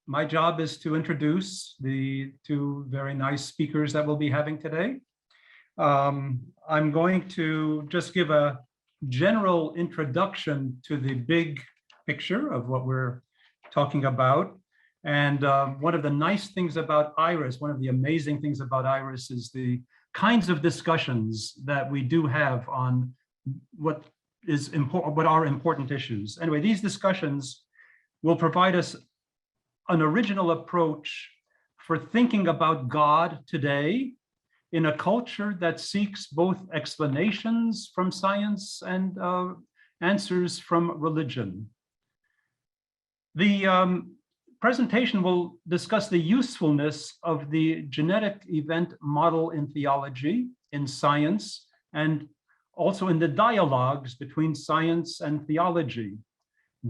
my job is to introduce the two very nice speakers that we'll be having today. I'm going to just give a general introduction to the big picture of what we're talking about. And one of the nice things about IRAS, one of the amazing things about IRAS is the kinds of discussions that we do have on what is important, what are important issues. Anyway, these discussions will provide us an original approach for thinking about God today in a culture that seeks both explanations from science and answers from religion. The presentation will discuss the usefulness of the genetic event model in theology, in science, and also in the dialogues between science and theology,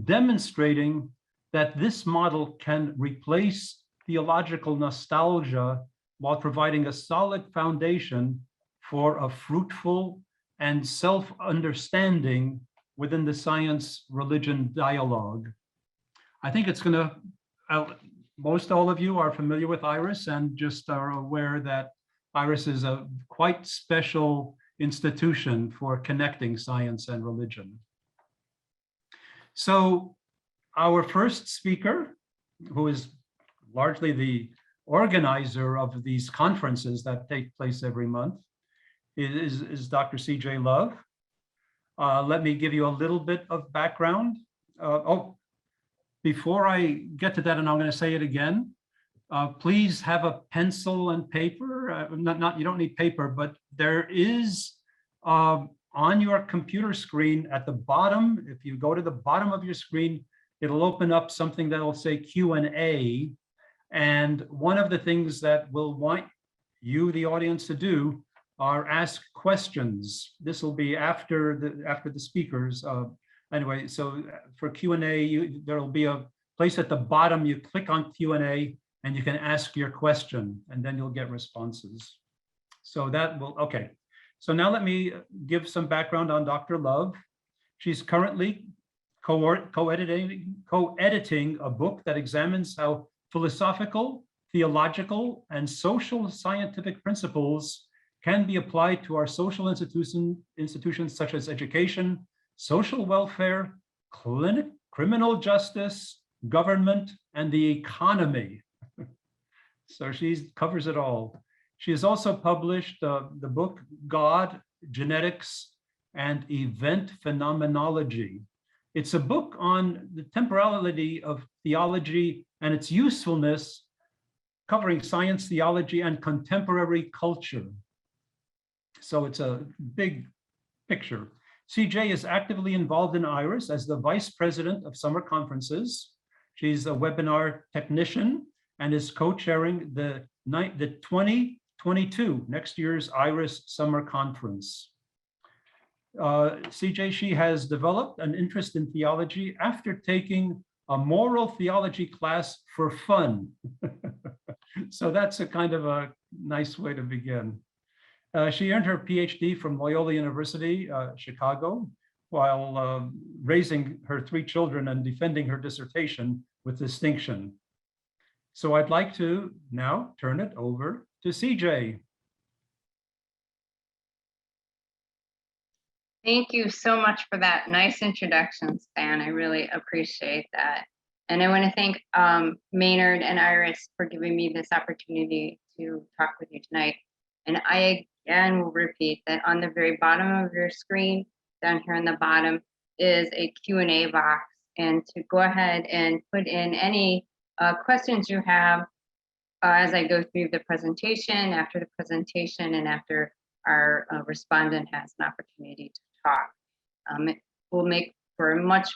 demonstrating that this model can replace theological nostalgia while providing a solid foundation for a fruitful and self-understanding within the science-religion dialogue. I think it's going to, most all of you are familiar with IRAS and just are aware that IRAS is a quite special institution for connecting science and religion. So our first speaker, who is largely the organizer of these conferences that take place every month, is Dr. C.J. Love. Let me give you a little bit of background. Before I get to that, and I'm going to say it again, please have a pencil and paper. You don't need paper, but there is on your computer screen at the bottom, if you go to the bottom of your screen, it'll open up something that'll say Q&A. And one of the things that we'll want you, the audience, to do are ask questions. This will be after the speakers. Anyway, so for Q&A, there'll be a place at the bottom. You click on Q&A and you can ask your question, and then you'll get responses. So that will, okay. So now let me give some background on Dr. Love. She's currently co-editing a book that examines how philosophical, theological, and social scientific principles can be applied to our social institutions such as education, social welfare, criminal justice, government, and the economy. So she covers it all. She has also published the book, God, Genetics, and Event Phenomenology. It's a book on the temporality of theology and its usefulness, covering science, theology, and contemporary culture. So it's a big picture. CJ is actively involved in IRAS as the vice president of summer conferences. She's a webinar technician and is co-chairing the 2022, next year's IRAS summer conference. CJ, she has developed an interest in theology after taking a moral theology class for fun. So that's a kind of a nice way to begin. She earned her PhD from Loyola University, Chicago, while raising her 3 children and defending her dissertation with distinction. So I'd like to now turn it over to CJ. Thank you so much for that nice introduction, Stan. I really appreciate that. And I want to thank Maynard and Iris for giving me this opportunity to talk with you tonight. And I again will repeat that on the very bottom of your screen, down here on the bottom, is a Q&A box. And to go ahead and put in any questions you have as I go through the presentation, after the presentation, and after our respondent has an opportunity to talk. It will make for a much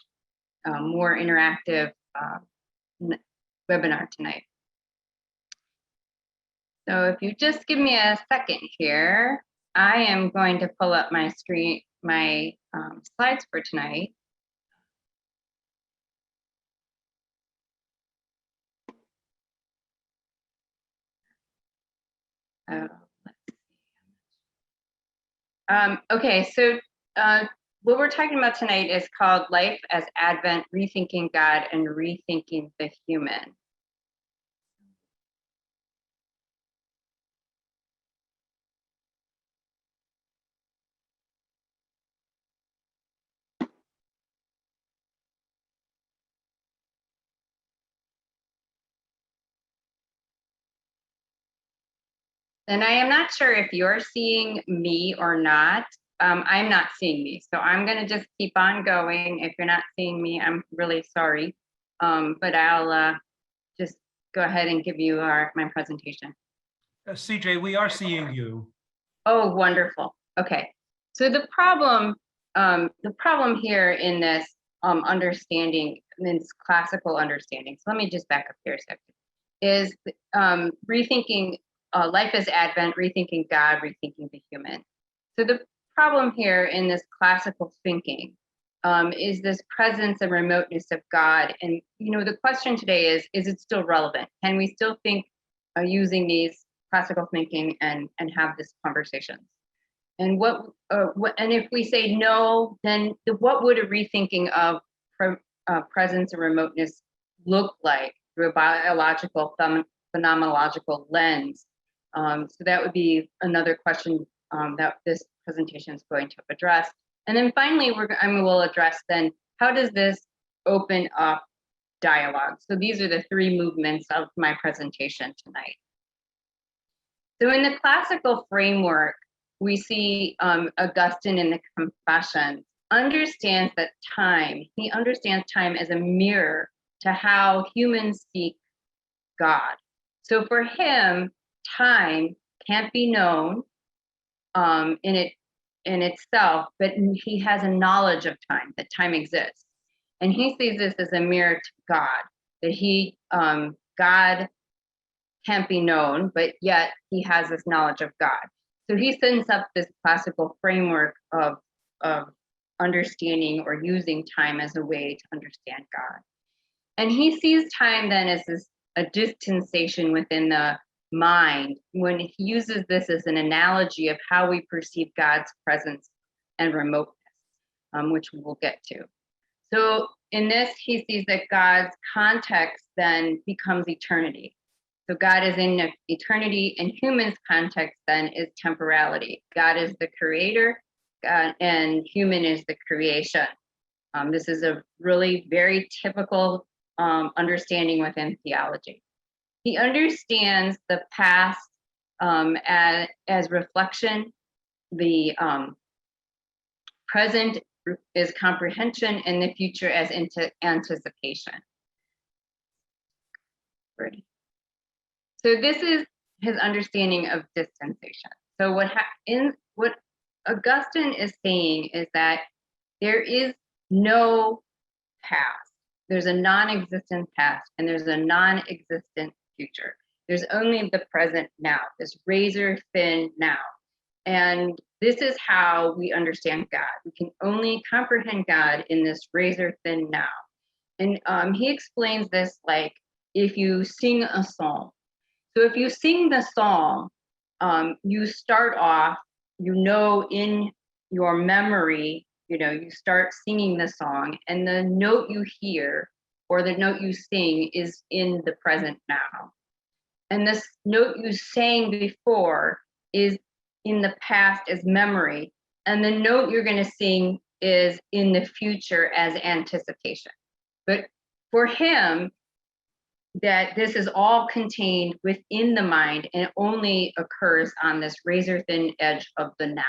more interactive webinar tonight. So if you just give me a second here, I am going to pull up my screen, my slides for tonight. Okay, so what we're talking about tonight is called Life as Advent, Rethinking God and Rethinking the Human. And I am not sure if you're seeing me or not. I'm not seeing me, so I'm going to just keep on going. If you're not seeing me, I'm really sorry, but I'll just go ahead and give you my presentation. CJ, we are seeing you. Oh, wonderful. Okay, so the problem here in this understanding, in this classical understanding. So let me just back up here a second. Is rethinking life as Advent, rethinking God, rethinking the human. So the problem here in this classical thinking is this presence and remoteness of God. And, the question today is it still relevant? Can we still think using these classical thinking and have this conversation? And and if we say no, then what would a rethinking of presence and remoteness look like through a biological phenomenological lens? So that would be another question that this presentation is going to address. And then finally, we'll address then, how does this open up dialogue? So these are the three movements of my presentation tonight. So in the classical framework, we see Augustine in the Confessions understands that he understands time as a mirror to how humans seek God. So for him, time can't be known in itself, but he has a knowledge of time, that time exists. And he sees this as a mirror to God, that God can't be known, but yet he has this knowledge of God. So he sets up this classical framework of understanding or using time as a way to understand God. And he sees time then as a dispensation within the mind, when he uses this as an analogy of how we perceive God's presence and remoteness, which we will get to. So in this, he sees that God's context then becomes eternity. So God is in eternity, and human's context then is temporality. God is the creator, and human is the creation. This is a really very typical understanding within theology. He understands the past as reflection, the present is comprehension, and the future as anticipation. Ready. So this is his understanding of dispensation. So what Augustine is saying is that there is no past. There's a non-existent past, and there's a non-existent future. There's only the present now, this razor thin now. And this is how we understand God. We can only comprehend God in this razor thin now. And he explains this like if you sing a song. So if you sing the song, you start off, in your memory, you start singing the song, and the note you hear or the note you sing is in the present now. And this note you sang before is in the past as memory, and the note you're going to sing is in the future as anticipation. But for him, that this is all contained within the mind and only occurs on this razor thin edge of the now,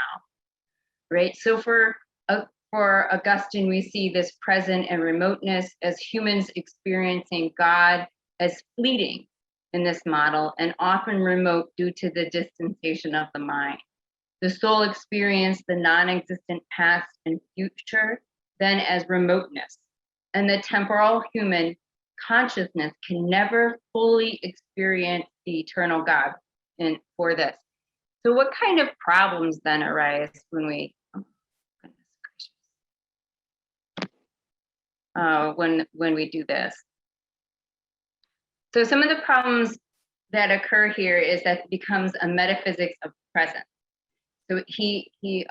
right? So for Augustine, we see this present and remoteness as humans experiencing God as fleeting in this model and often remote due to the distanciation of the mind. The soul experienced the non-existent past and future then as remoteness, and the temporal human consciousness can never fully experience the eternal God for this. So what kind of problems then arise when we do this? So some of the problems that occur here is that it becomes a metaphysics of presence. So he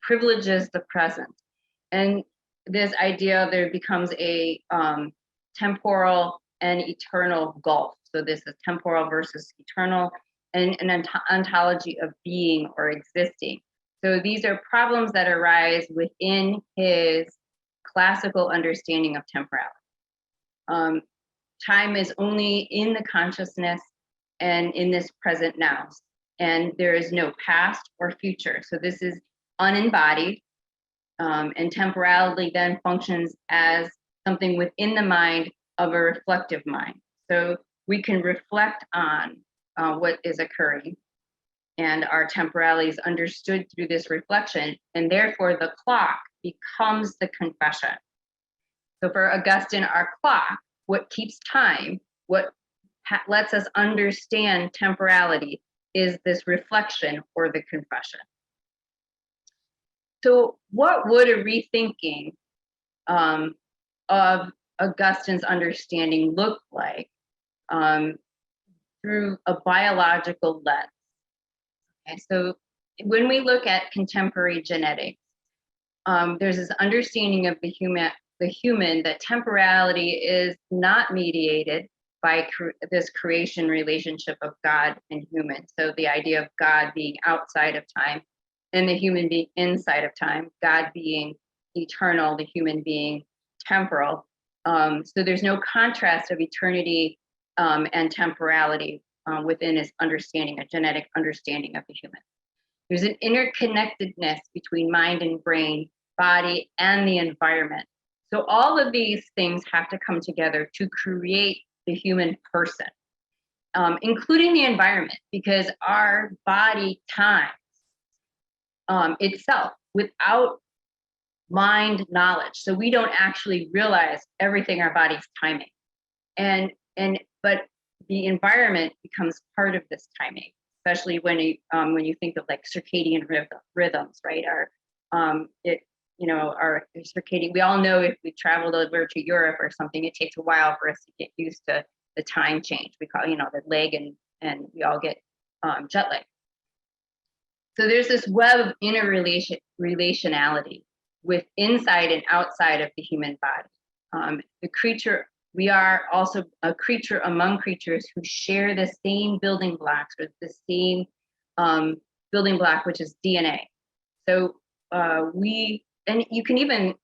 privileges the present, and this idea there becomes a temporal and eternal gulf. So this is temporal versus eternal, and an ontology of being or existing. So these are problems that arise within his classical understanding of temporality. Time is only in the consciousness, and in this present now. And there is no past or future. So this is unembodied, and temporality then functions as something within the mind of a reflective mind. So we can reflect on what is occurring, and our temporality is understood through this reflection, and therefore the clock becomes the confession. So for Augustine, our clock, what keeps time, what lets us understand temporality, is this reflection or the confession. So what would a rethinking of Augustine's understanding look like through a biological lens? Okay, so when we look at contemporary genetics, there's this understanding of the human that temporality is not mediated by this creation relationship of God and human. So the idea of God being outside of time and the human being inside of time, God being eternal, the human being temporal. So there's no contrast of eternity and temporality within his understanding, a genetic understanding of the human. There's an interconnectedness between mind and brain, body, and the environment. So all of these things have to come together to create the human person, including the environment, because our body times itself without mind knowledge. So we don't actually realize everything our body's timing. But the environment becomes part of this timing, especially when you think of like circadian rhythms, right? Our circadian, we all know if we traveled over to Europe or something, it takes a while for us to get used to the time change. We call, the leg, and we all get jet lag. So there's this web of relationality with inside and outside of the human body. The creature, we are also a creature among creatures who share the same building blocks, or the same building block, which is DNA. So and you can even,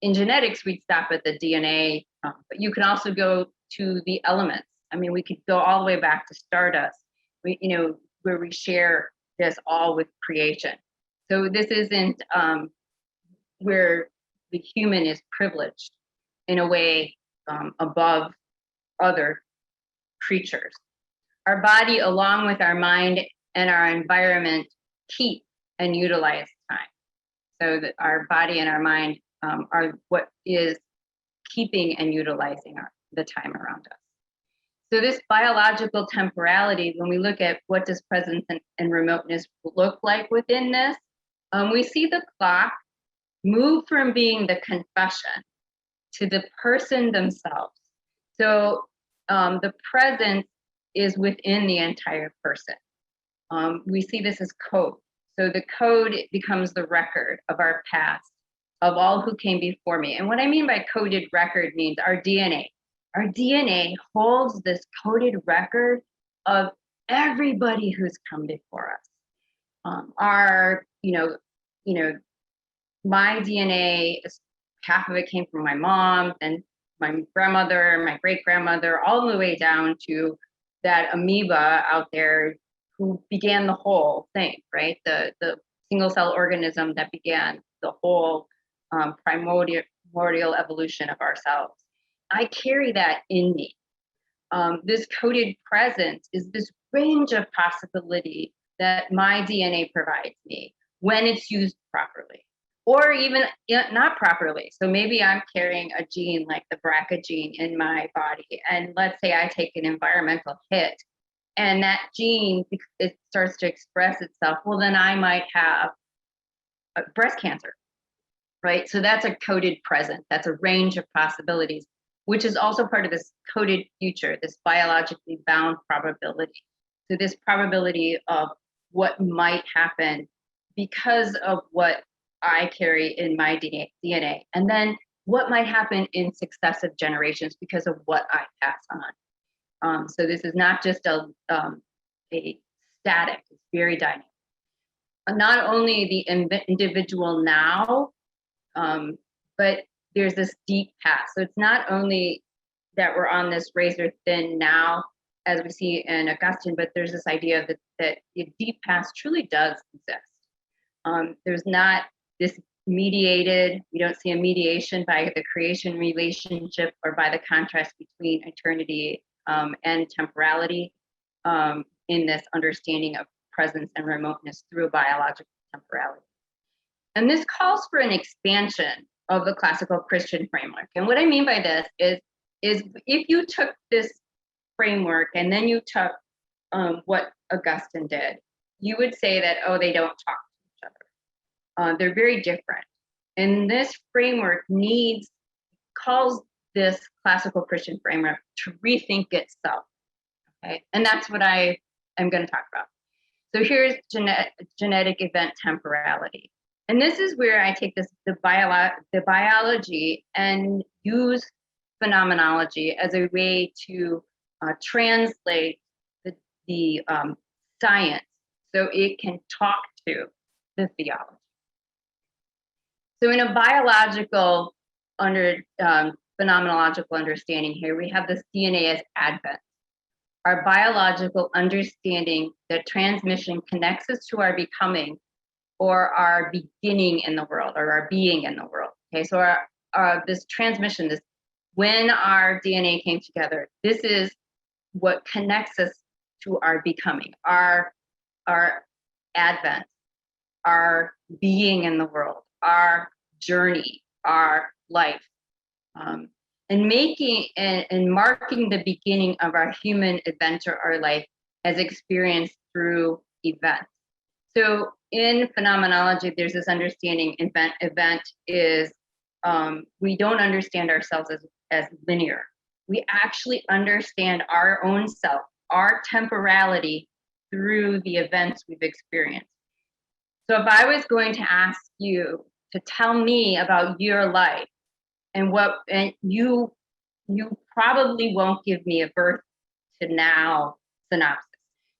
in genetics, we'd stop at the DNA, but you can also go to the elements. I mean, we could go all the way back to stardust, where we share this all with creation. So this isn't where the human is privileged in a way above other creatures. Our body, along with our mind and our environment, keep and utilize time. So that our body and our mind are what is keeping and utilizing the time around us. So this biological temporality, when we look at what does presence and remoteness look like within this, we see the clock move from being the confession to the person themselves. So the presence is within the entire person. We see this as code. So the code becomes the record of our past, of all who came before me. And what I mean by coded record means our DNA. Our DNA holds this coded record of everybody who's come before us. My DNA, half of it came from my mom, and my grandmother, my great-grandmother, all the way down to that amoeba out there who began the whole thing, right? The single cell organism that began the whole primordial evolution of ourselves. I carry that in me. This coded presence is this range of possibility that my DNA provides me when it's used properly, or even not properly. So maybe I'm carrying a gene like the BRCA gene in my body, and let's say I take an environmental hit, and that gene, it starts to express itself. Well, then I might have breast cancer, right? So that's a coded present. That's a range of possibilities, which is also part of this coded future, this biologically bound probability. So this probability of what might happen because of what I carry in my DNA, and then what might happen in successive generations because of what I pass on. So this is not just a static, it's very dynamic. Not only the individual now, but there's this deep past. So it's not only that we're on this razor thin now, as we see in Augustine, but there's this idea that the deep past truly does exist. There's not this mediated, we don't see a mediation by the creation relationship or by the contrast between eternity and temporality in this understanding of presence and remoteness through a biological temporality. And this calls for an expansion of the classical Christian framework. And what I mean by this is if you took this framework and then you took what Augustine did, you would say that, oh, they don't talk to each other. They're very different. And this framework calls this classical Christian framework to rethink itself. Okay, and that's what I am going to talk about. So here's genetic event temporality. And this is where I take the biology and use phenomenology as a way to translate the science so it can talk to the theology. So in a biological phenomenological understanding here, we have this DNA as advent. Our biological understanding that transmission connects us to our becoming or our beginning in the world or our being in the world. Okay, so this transmission, when our DNA came together, this is what connects us to our becoming, our advent, our being in the world, our journey, our life, and making and marking the beginning of our human adventure or life as experienced through events. So in phenomenology, there's this understanding event is we don't understand ourselves as linear. We actually understand our own self, our temporality through the events we've experienced. So if I was going to ask you to tell me about your life and you probably won't give me a birth to now synopsis.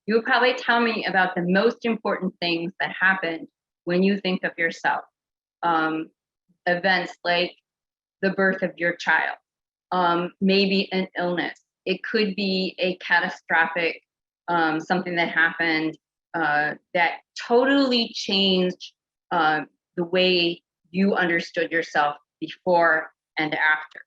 You would probably tell me about the most important things that happened when you think of yourself. Events like the birth of your child, maybe an illness. It could be a catastrophic, something that happened that totally changed the way you understood yourself before and after.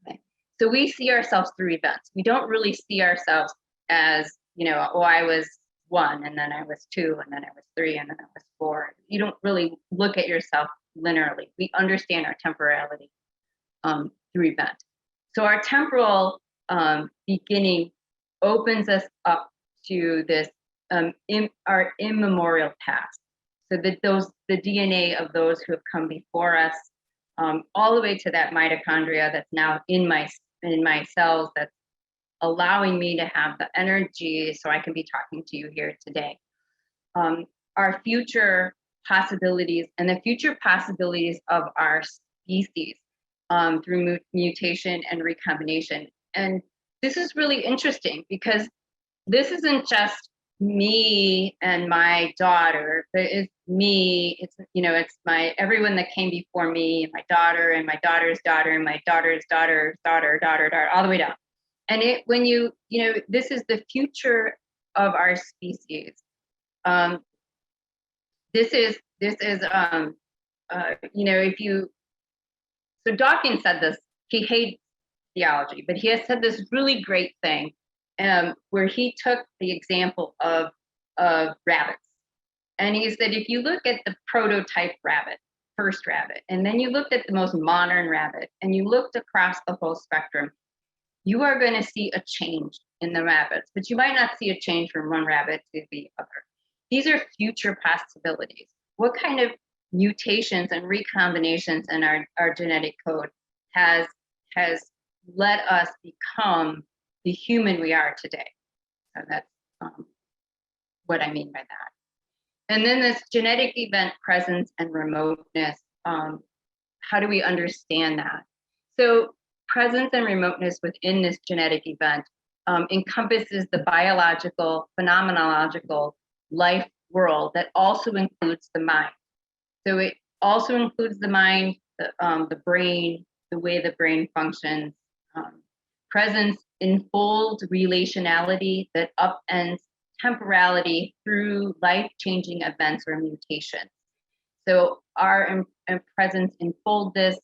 Okay. So we see ourselves through events. We don't really see ourselves as, oh, I was 1, and then I was 2, and then I was 3, and then I was 4. You don't really look at yourself linearly. We understand our temporality through event. So our temporal beginning opens us up to this our immemorial past. So that the DNA of those who have come before us, all the way to that mitochondria that's now in my cells, that's allowing me to have the energy so I can be talking to you here today. Our future possibilities and the future possibilities of our species through mutation and recombination. And this is really interesting because this isn't just me and my daughter, but it's me, it's my everyone that came before me, and my daughter and my daughter's daughter and my daughter's daughter, all the way down. And this is the future of our species. So Dawkins said this, he hates theology, but he has said this really great thing where he took the example of rabbits. And he said, if you look at the prototype rabbit, first rabbit, and then you looked at the most modern rabbit, and you looked across the whole spectrum, you are going to see a change in the rabbits, but you might not see a change from one rabbit to the other. These are future possibilities. What kind of mutations and recombinations in our genetic code has let us become the human we are today? So that's what I mean by that. And then this genetic event presence and remoteness, how do we understand that? So presence and remoteness within this genetic event encompasses the biological, phenomenological life world that also includes the mind. So it also includes the mind, the brain, the way the brain functions. Presence enfold relationality that upends temporality through life-changing events or mutations. So our presence enfold this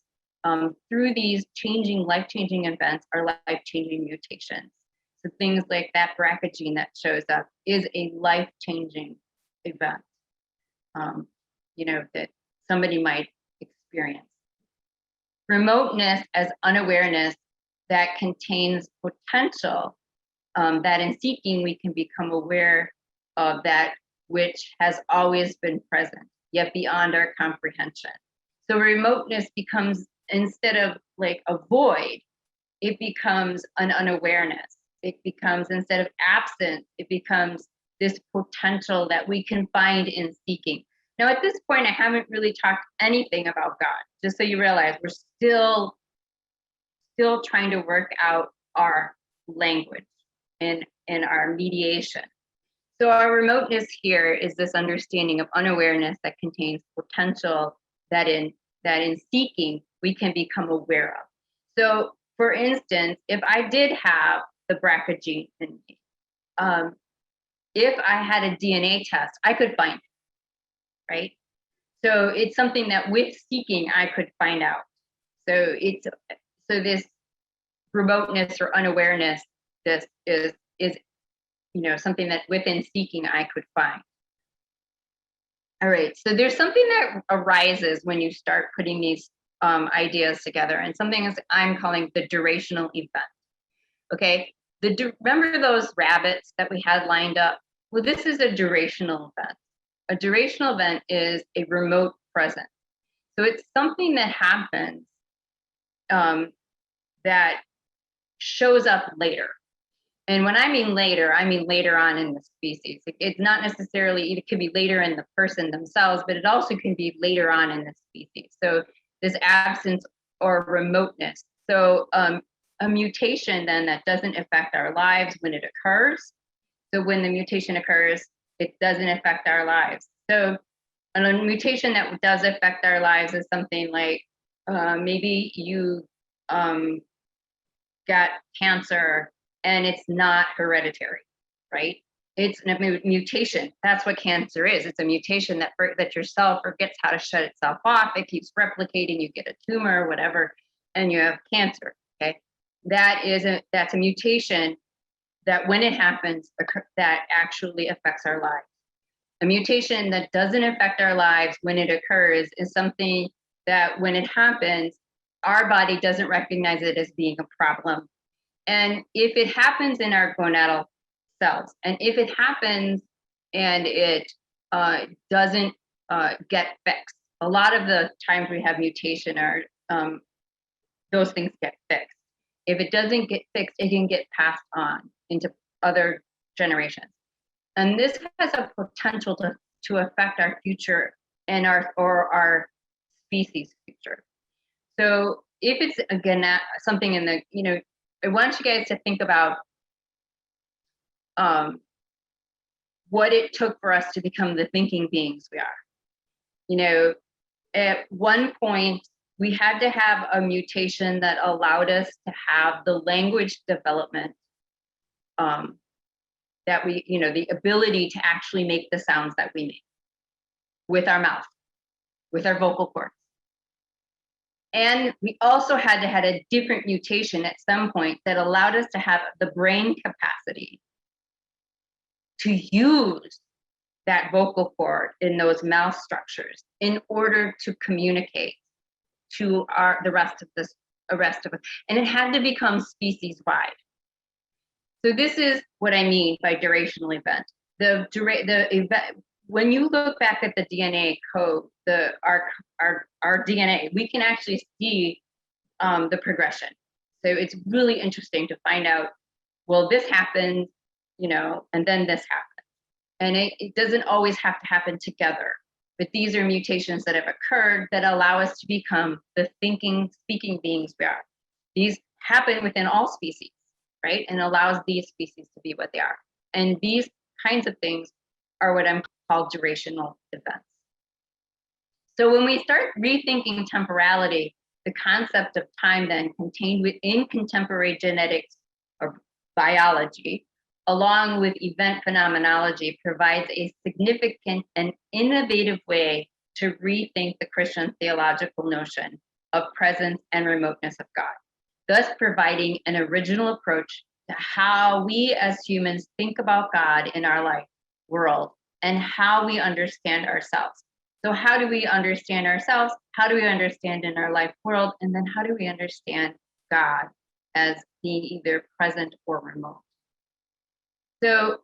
through these life-changing events are life-changing mutations. So things like that BRCA gene that shows up is a life-changing event, that somebody might experience. Remoteness as unawareness that contains potential, that in seeking we can become aware of that which has always been present, yet beyond our comprehension. So remoteness becomes, instead of like a void, it becomes an unawareness. It becomes, instead of absent, it becomes this potential that we can find in seeking. Now, at this point, I haven't really talked anything about God, just so you realize we're still trying to work out our language and our mediation. So our remoteness here is this understanding of unawareness that contains potential that in seeking we can become aware of. So, for instance, if I did have the BRCA gene in me, if I had a DNA test, I could find it, right? So it's something that with seeking I could find out. So this remoteness or unawareness, this is something that within seeking I could find. All right, so there's something that arises when you start putting these ideas together, and something I'm calling the durational event. Okay, remember those rabbits that we had lined up? Well, this is a durational event. A durational event is a remote presence. So it's something that happens that shows up later. And when I mean later on in the species. It's not necessarily, it could be later in the person themselves, but it also can be later on in the species. So this absence or remoteness. So a mutation then that doesn't affect our lives when it occurs. So when the mutation occurs, it doesn't affect our lives. So a mutation that does affect our lives is something like maybe you got cancer and it's not hereditary, right? It's a mutation. That's what cancer is. It's a mutation that your cell forgets how to shut itself off. It keeps replicating. You get a tumor or whatever, and you have cancer. Okay, that's a mutation that when it happens, that actually affects our lives. A mutation that doesn't affect our lives when it occurs is something that when it happens, our body doesn't recognize it as being a problem. And if it happens in our gonadal cells, and if it happens and it doesn't get fixed, a lot of the times we have mutation are those things get fixed. If it doesn't get fixed, it can get passed on into other generations. And this has a potential to affect our future and our species future. So if it's again something in the, I want you guys to think about what it took for us to become the thinking beings we are. At one point, we had to have a mutation that allowed us to have the language development that we, the ability to actually make the sounds that we make with our mouth, with our vocal cords. And we also had to have a different mutation at some point that allowed us to have the brain capacity to use that vocal cord in those mouth structures in order to communicate to the rest of us. And it had to become species wide. So this is what I mean by durational event. The event, when you look back at the DNA code, our DNA, we can actually see the progression. So it's really interesting to find out, well, this happened, and then this happened. And it doesn't always have to happen together, but these are mutations that have occurred that allow us to become the thinking, speaking beings we are. These happen within all species, right? And allows these species to be what they are. And these kinds of things are what I'm called durational events. So when we start rethinking temporality, the concept of time then contained within contemporary genetics or biology, along with event phenomenology, provides a significant and innovative way to rethink the Christian theological notion of presence and remoteness of God, thus providing an original approach to how we as humans think about God in our life world and how we understand ourselves. So how do we understand ourselves? How do we understand in our life world? And then how do we understand God as being either present or remote? So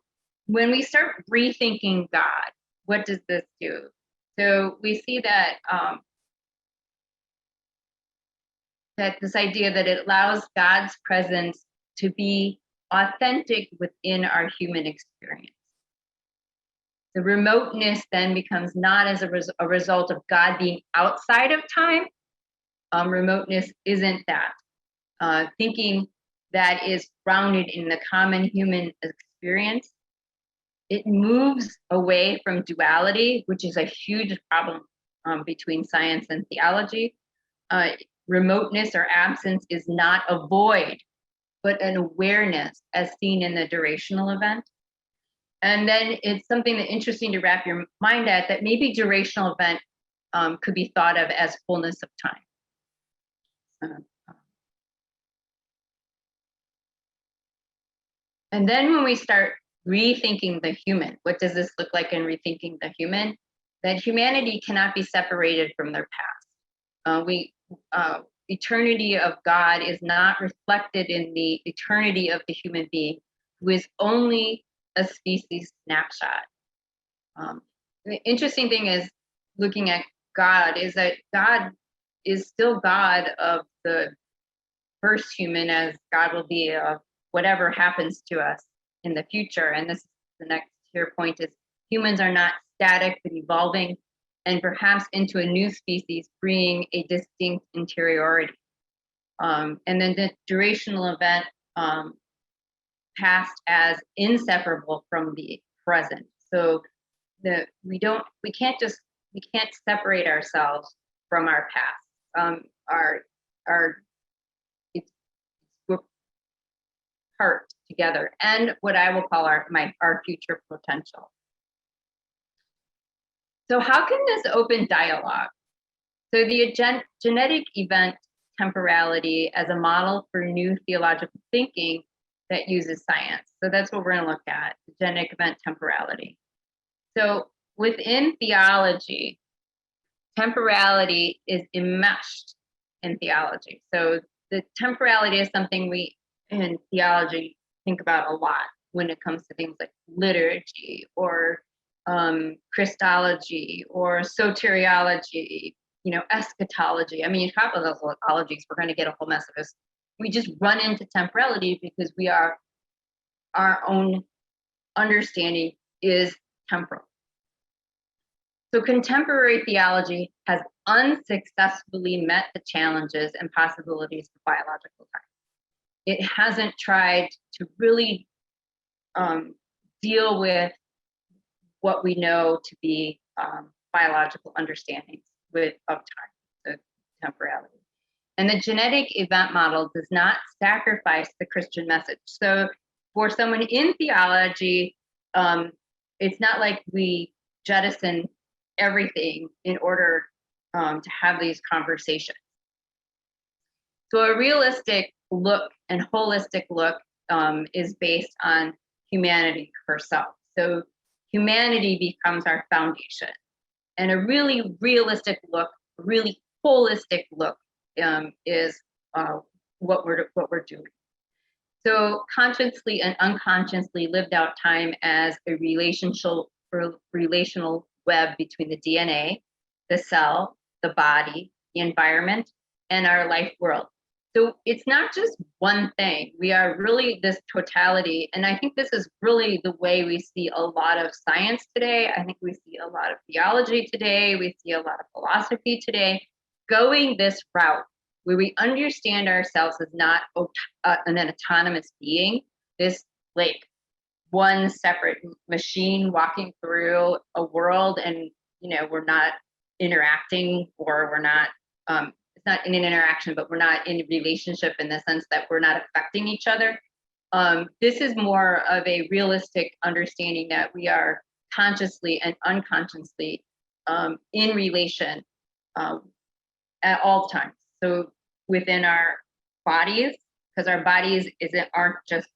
when we start rethinking God, what does this do? So we see that that this idea that it allows God's presence to be authentic within our human experience. The remoteness then becomes not as a result of God being outside of time. Remoteness isn't that. Thinking that is grounded in the common human experience. It moves away from duality, which is a huge problem between science and theology. Remoteness or absence is not a void, but an awareness as seen in the durational event. And then it's something that interesting to wrap your mind at, that maybe durational event could be thought of as fullness of time. And then when we start rethinking the human, what does this look like in rethinking the human? That humanity cannot be separated from their past. Eternity of God is not reflected in the eternity of the human being, who is only a species snapshot. The interesting thing is looking at God is that God is still God of the first human, as God will be of whatever happens to us in the future. And this is the next here point is humans are not static but evolving, and perhaps into a new species, bringing a distinct interiority. And then the durational event passed as inseparable from the present. So we can't separate ourselves from our past. We're part together, and what I will call our future potential. So how can this open dialogue? So the genetic event temporality as a model for new theological thinking that uses science. So that's what we're going to look at, the genetic event temporality. So within theology, temporality is enmeshed in theology. So the temporality is something we in theology think about a lot when it comes to things like liturgy or Christology or soteriology, eschatology. I mean, you talk about those ologies, we're going to get a whole mess of this. We just run into temporality because our own understanding is temporal. So contemporary theology has unsuccessfully met the challenges and possibilities of biological time. It hasn't tried to really deal with what we know to be biological understandings of time, the temporality. And the genetic event model does not sacrifice the Christian message. So for someone in theology, it's not like we jettison everything in order to have these conversations. So a realistic look and holistic look is based on humanity herself. So humanity becomes our foundation. And a really realistic look, really holistic look is what we're doing. So consciously and unconsciously lived out time as a relational web between the DNA, the cell, the body, the environment, and our life world. So it's not just one thing. We are really this totality. And I think this is really the way we see a lot of science today. I think we see a lot of theology today. We see a lot of philosophy today going this route where we understand ourselves as not an autonomous being, this like one separate machine walking through a world, and we're not interacting, or we're not it's not in an interaction, but we're not in a relationship in the sense that we're not affecting each other. This is more of a realistic understanding that we are consciously and unconsciously in relation at all times. So within our bodies, because our bodies aren't just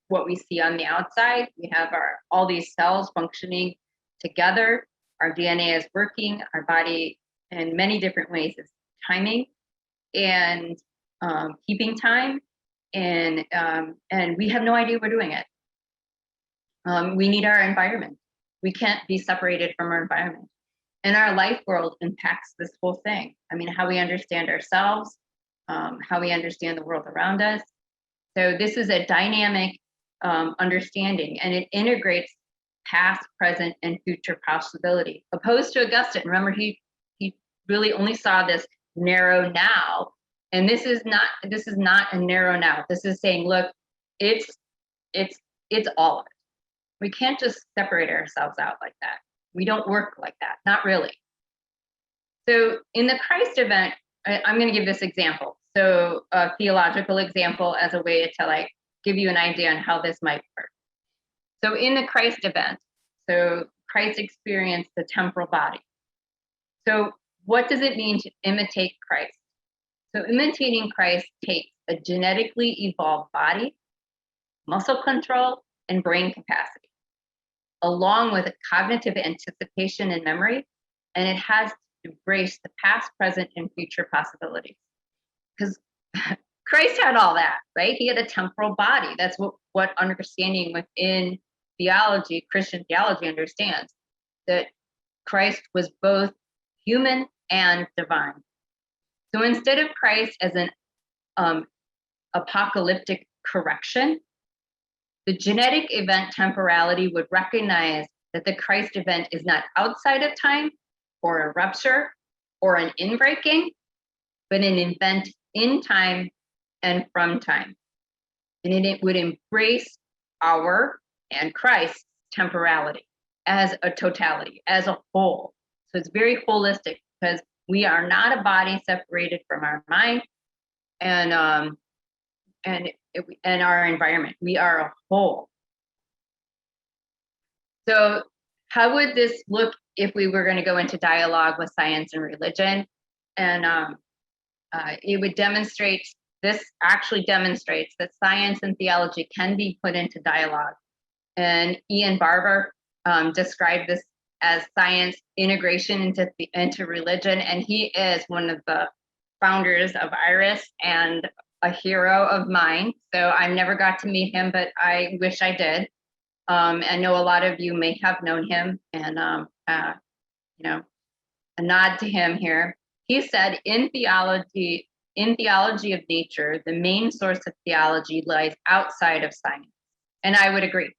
what we see on the outside. We have all these cells functioning together. Our DNA is working. Our body, in many different ways, is timing and keeping time, and we have no idea we're doing it. We need our environment. We can't be separated from our environment. And our life world impacts this whole thing. I mean, how we understand ourselves, how we understand the world around us. So this is a dynamic understanding, and it integrates past, present, and future possibility. Opposed to Augustine, remember he really only saw this narrow now, and this is not a narrow now. This is saying, look, it's all of it. We can't just separate ourselves out like that. We don't work like that, not really. So in the Christ event, I'm going to give this example. So a theological example as a way to give you an idea on how this might work. So in the Christ event, so Christ experienced the temporal body. So what does it mean to imitate Christ? So imitating Christ takes a genetically evolved body, muscle control, and brain capacity, along with a cognitive anticipation and memory, and it has to embrace the past, present, and future possibilities. Because Christ had all that, right? He had a temporal body. That's what understanding within theology, Christian theology, understands, that Christ was both human and divine. So instead of Christ as an apocalyptic correction, the genetic event temporality would recognize that the Christ event is not outside of time or a rupture or an inbreaking, but an event in time and from time. And it would embrace our and Christ's temporality as a totality, as a whole. So it's very holistic, because we are not a body separated from our mind and our environment. We are a whole. So how would this look if we were going to go into dialogue with science and religion? And it would demonstrate, this actually demonstrates that science and theology can be put into dialogue. And Ian Barber described this as science integration into religion, and he is one of the founders of IRAS and a hero of mine. So I never got to meet him, but I wish I did. I know a lot of you may have known him, and a nod to him here. He said, in theology of nature, the main source of theology lies outside of science. And I would agree.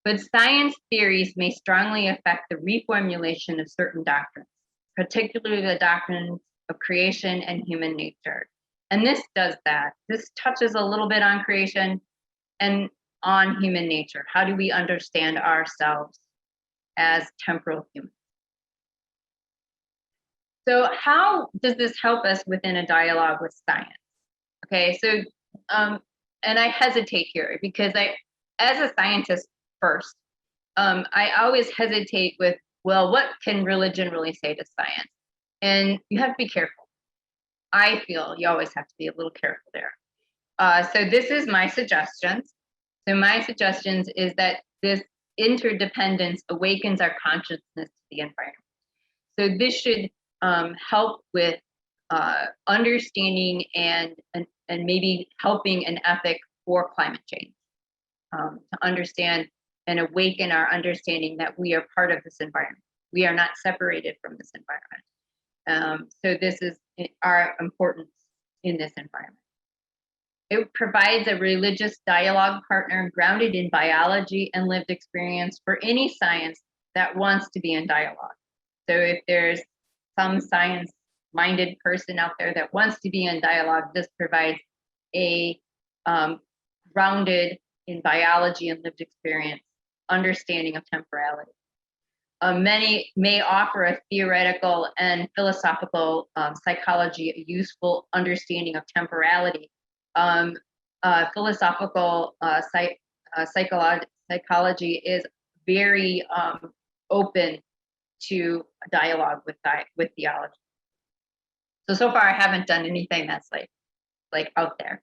But science theories may strongly affect the reformulation of certain doctrines, particularly the doctrines of creation and human nature. And this does that. This touches a little bit on creation and on human nature. How do we understand ourselves as temporal humans? So how does this help us within a dialogue with science? Okay, so, and I hesitate here because as a scientist first, I always hesitate with, well, what can religion really say to science? And you have to be careful. I feel you always have to be a little careful there. So this is my suggestions. So my suggestions is that this interdependence awakens our consciousness to the environment. So this should help with understanding and maybe helping an ethic for climate change, to understand and awaken our understanding that we are part of this environment. We are not separated from this environment. So this is our importance in this environment. It provides a religious dialogue partner grounded in biology and lived experience for any science that wants to be in dialogue. So if there's some science-minded person out there that wants to be in dialogue, this provides a grounded in biology and lived experience understanding of temporality. Many may offer a theoretical and philosophical psychology, a useful understanding of temporality, philosophical psychology is very open to dialogue with theology. So far, I haven't done anything that's like out there.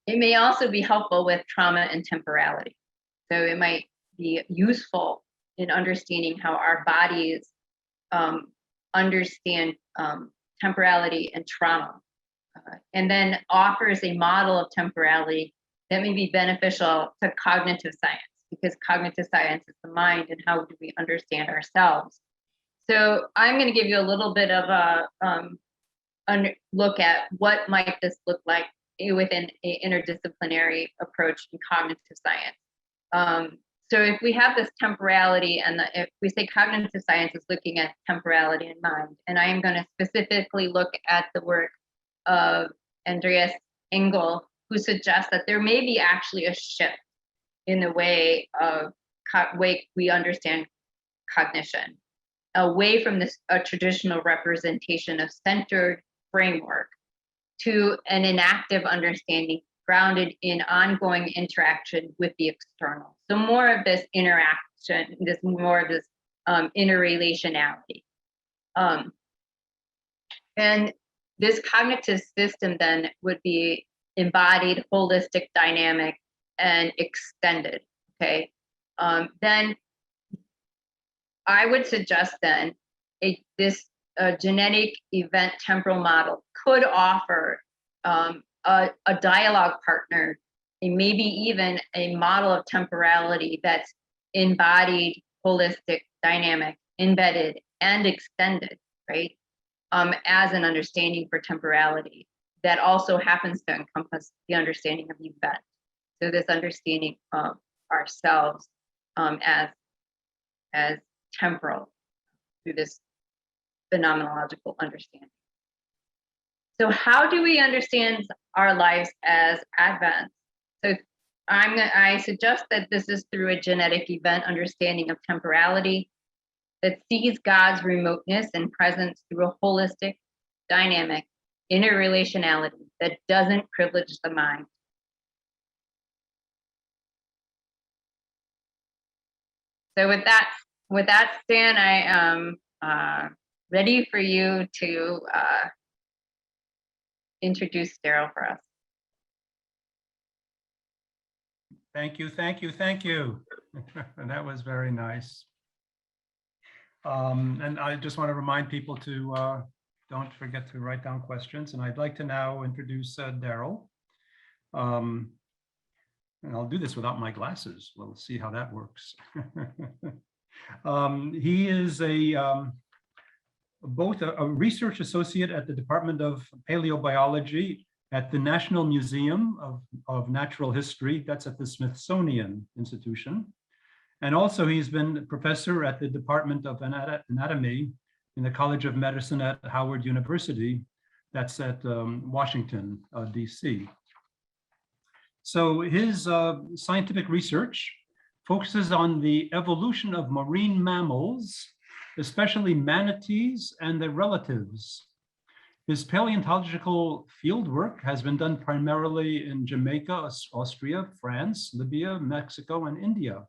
It may also be helpful with trauma and temporality. So it might be useful in understanding how our bodies understand temporality and trauma, and then offers a model of temporality that may be beneficial to cognitive science, because cognitive science is the mind and how do we understand ourselves. So I'm going to give you a little bit of a look at what might this look like within an interdisciplinary approach in cognitive science. So if we have this temporality, and if we say cognitive science is looking at temporality and mind, and I am going to specifically look at the work of Andreas Engel, who suggests that there may be actually a shift in the way we understand cognition, away from this traditional representation of centered framework to an inactive understanding grounded in ongoing interaction with the external. So more of this interaction, more of this interrelationality. And this cognitive system then would be embodied, holistic, dynamic, and extended, okay? Then I would suggest then this genetic event temporal model could offer a dialogue partner, and maybe even a model of temporality that's embodied, holistic, dynamic, embedded, and extended, right? As an understanding for temporality that also happens to encompass the understanding of the event. So this understanding of ourselves as temporal through this phenomenological understanding. So how do we understand our lives as advents? So I suggest that this is through a genetic event understanding of temporality that sees God's remoteness and presence through a holistic, dynamic, interrelationality that doesn't privilege the mind. So with that, Stan, I am ready for you to introduce Daryl for us. Thank you. That was very nice. And I just want to remind people to don't forget to write down questions. And I'd like to now introduce Daryl. And I'll do this without my glasses. We'll see how that works. He is both a research associate at the Department of Paleobiology at the National Museum of Natural History, that's at the Smithsonian Institution. And also he's been professor at the Department of Anatomy in the College of Medicine at Howard University, that's at Washington, DC. So his scientific research focuses on the evolution of marine mammals, especially manatees and their relatives. His paleontological fieldwork has been done primarily in Jamaica, Austria, France, Libya, Mexico, and India.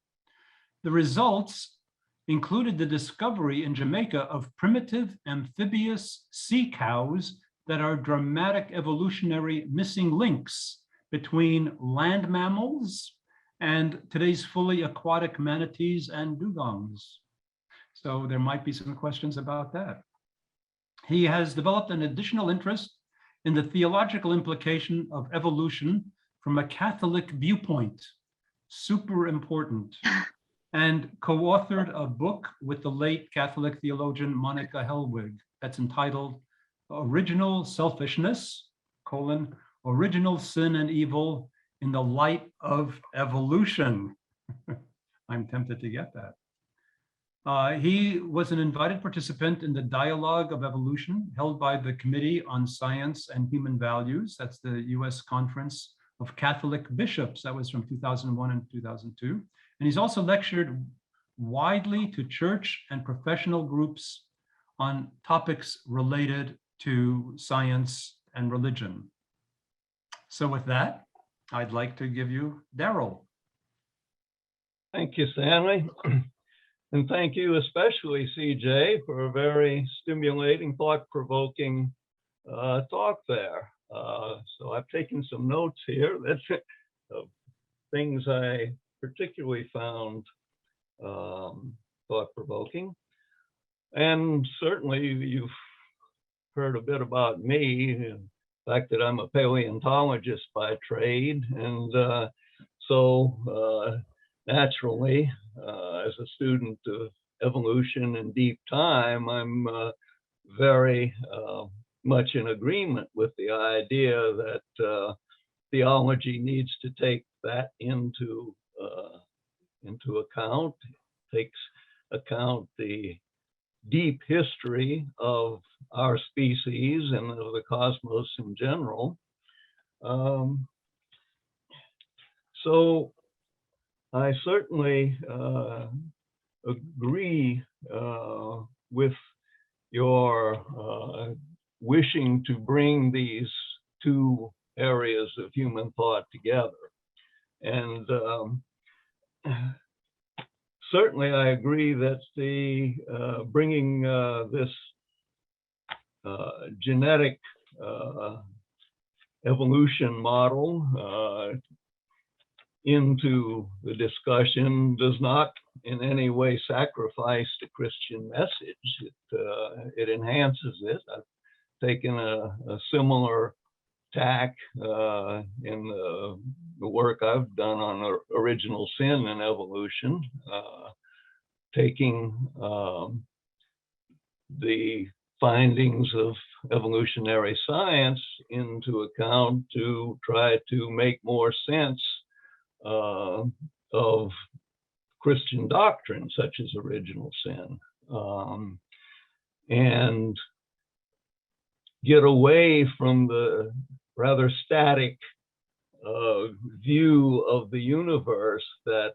The results included the discovery in Jamaica of primitive amphibious sea cows that are dramatic evolutionary missing links between land mammals and today's fully aquatic manatees and dugongs. So there might be some questions about that. He has developed an additional interest in the theological implication of evolution from a Catholic viewpoint, super important, and co-authored a book with the late Catholic theologian Monica Helwig that's entitled Original Selfishness, Original Sin and Evil in the Light of Evolution. I'm tempted to get that. He was an invited participant in the Dialogue of Evolution held by the Committee on Science and Human Values. That's the US Conference of Catholic Bishops. That was from 2001 and 2002. And he's also lectured widely to church and professional groups on topics related to science and religion. So with that, I'd like to give you Daryl. Thank you, Stanley. And thank you especially, CJ, for a very stimulating, thought-provoking talk there. So I've taken some notes here. That's things I particularly found thought-provoking. And certainly you've heard a bit about me, the fact that I'm a paleontologist by trade. And so naturally, as a student of evolution and deep time, I'm very much in agreement with the idea that theology needs to take that into account, takes account the deep history of our species and of the cosmos in general. So I certainly agree with your wishing to bring these two areas of human thought together. And certainly I agree that the bringing this genetic evolution model into the discussion does not in any way sacrifice the Christian message. It enhances it. I've taken a similar tack in the work I've done on original sin and evolution, taking the findings of evolutionary science into account to try to make more sense of Christian doctrine, such as original sin, and get away from the rather static view of the universe that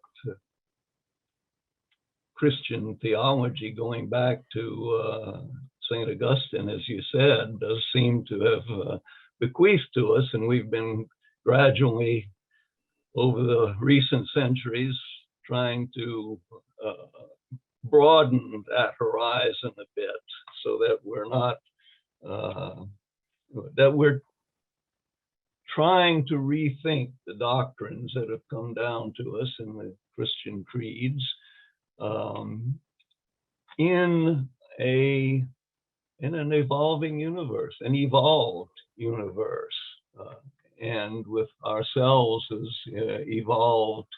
Christian theology, going back to St. Augustine, as you said, does seem to have bequeathed to us, and we've been gradually over the recent centuries trying to broaden that horizon a bit so that we're not, that we're trying to rethink the doctrines that have come down to us in the Christian creeds in an evolving universe, an evolved universe, and with ourselves as evolved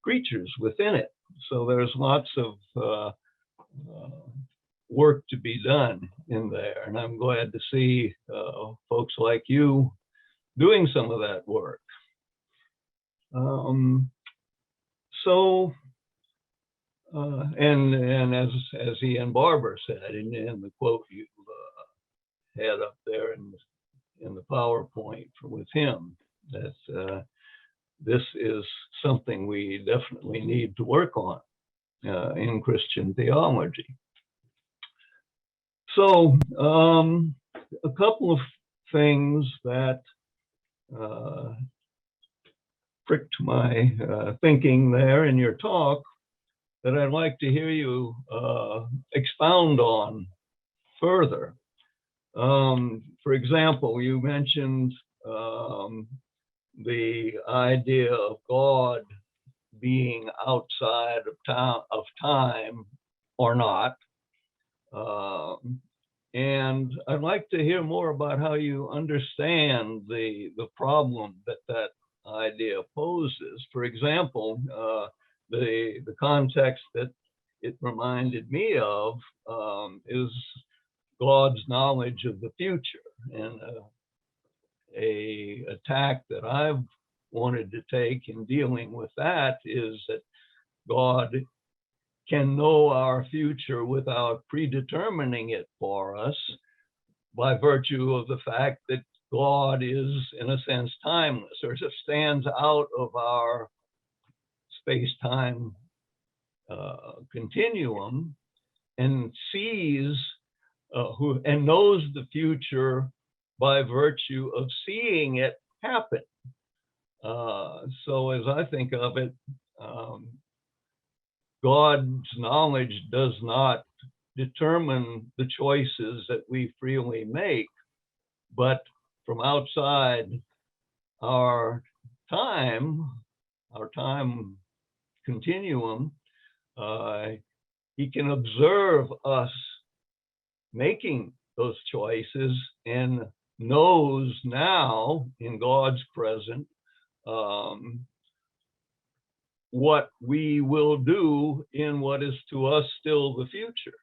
creatures within it. So there's lots of work to be done in there, and I'm glad to see folks like you doing some of that work. And as Ian Barber said in the quote you had up there in the PowerPoint with him, that this is something we definitely need to work on in Christian theology. So a couple of things that pricked my thinking there in your talk that I'd like to hear you expound on further. For example, you mentioned the idea of God being outside of time or not. And I'd like to hear more about how you understand the problem that idea poses. For example, the context that it reminded me of is God's knowledge of the future. And a tack that I've wanted to take in dealing with that is that God can know our future without predetermining it for us by virtue of the fact that God is, in a sense, timeless, or stands out of our space-time continuum and sees and knows the future by virtue of seeing it happen. So as I think of it, God's knowledge does not determine the choices that we freely make, but from outside our time continuum, he can observe us making those choices and knows now in God's present what we will do in what is to us still the future.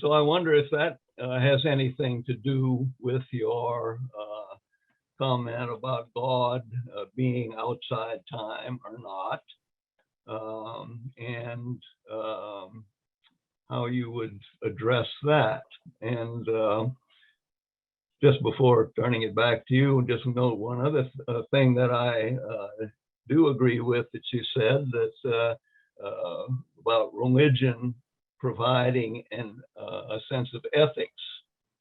So I wonder if that has anything to do with your comment about God being outside time or not, and how you would address that. And just before turning it back to you, just note one other thing that I do agree with that you said, that about religion providing a sense of ethics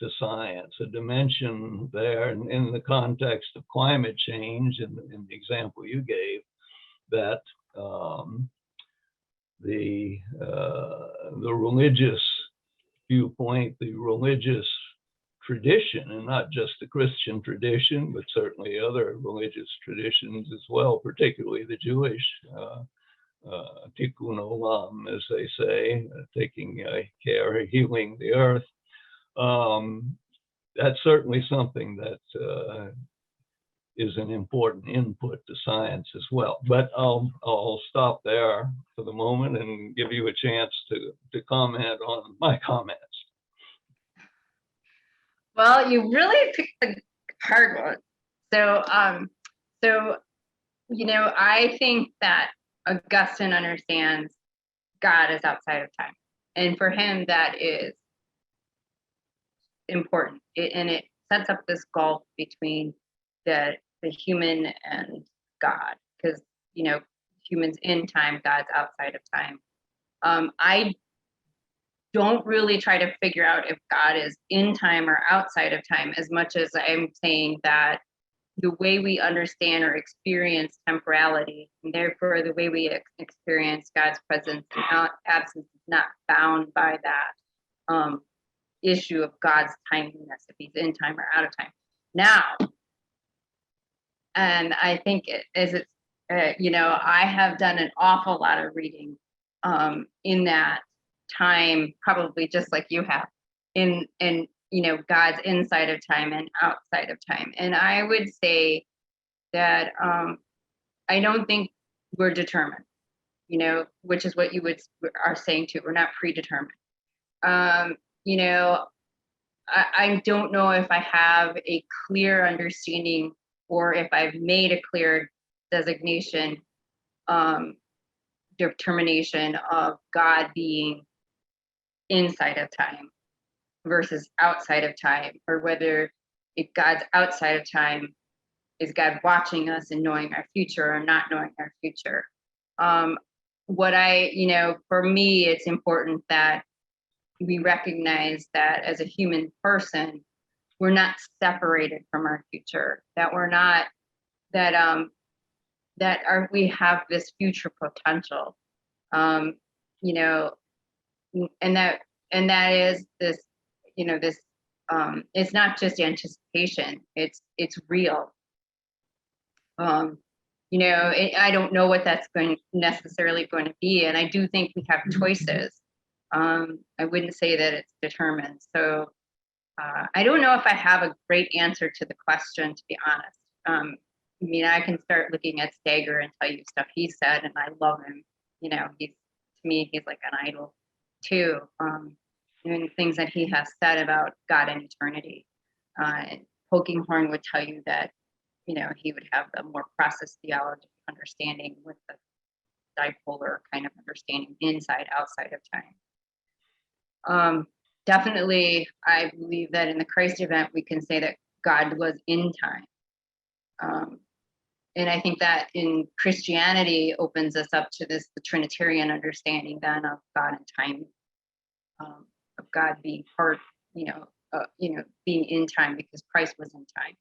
to science, a dimension there in the context of climate change, in the example you gave, that the religious viewpoint, the religious tradition, and not just the Christian tradition, but certainly other religious traditions as well, particularly the Jewish tikkun olam, as they say, taking care, healing the earth. That's certainly something that is an important input to science as well. But I'll stop there for the moment and give you a chance to comment on my comments. Well, you really picked the hard one. So I think that Augustine understands God is outside of time, and for him that is important. And it sets up this gulf between the human and God, because humans in time, God's outside of time. I don't really try to figure out if God is in time or outside of time, as much as I'm saying that the way we understand or experience temporality, and therefore the way we experience God's presence and absence, is not bound by that issue of God's timeliness, if he's in time or out of time. Now, and I think I have done an awful lot of reading in that time, probably just like you have, in God's inside of time and outside of time. And I would say that I don't think we're determined, which is what you are saying too. We're not predetermined. I don't know if I have a clear understanding or if I've made a clear designation, determination of God being inside of time versus outside of time, or whether if God's outside of time, is God watching us and knowing our future or not knowing our future. For me, it's important that we recognize that as a human person, we're not separated from our future, that we're not, we have this future potential, and that is this, it's not just anticipation, it's real. I don't know what that's necessarily going to be, and I do think we have choices. I wouldn't say that it's determined. So I don't know if I have a great answer to the question, to be honest. I can start looking at Stagger and tell you stuff he said, and I love him. To me, he's like an idol too. And things that he has said about God and eternity. Polkinghorne would tell you that, he would have the more process theology understanding with the dipolar kind of understanding inside, outside of time. Definitely, I believe that in the Christ event, we can say that God was in time. And I think that in Christianity opens us up to the Trinitarian understanding then of God and time, of God being part, being in time because Christ was in time.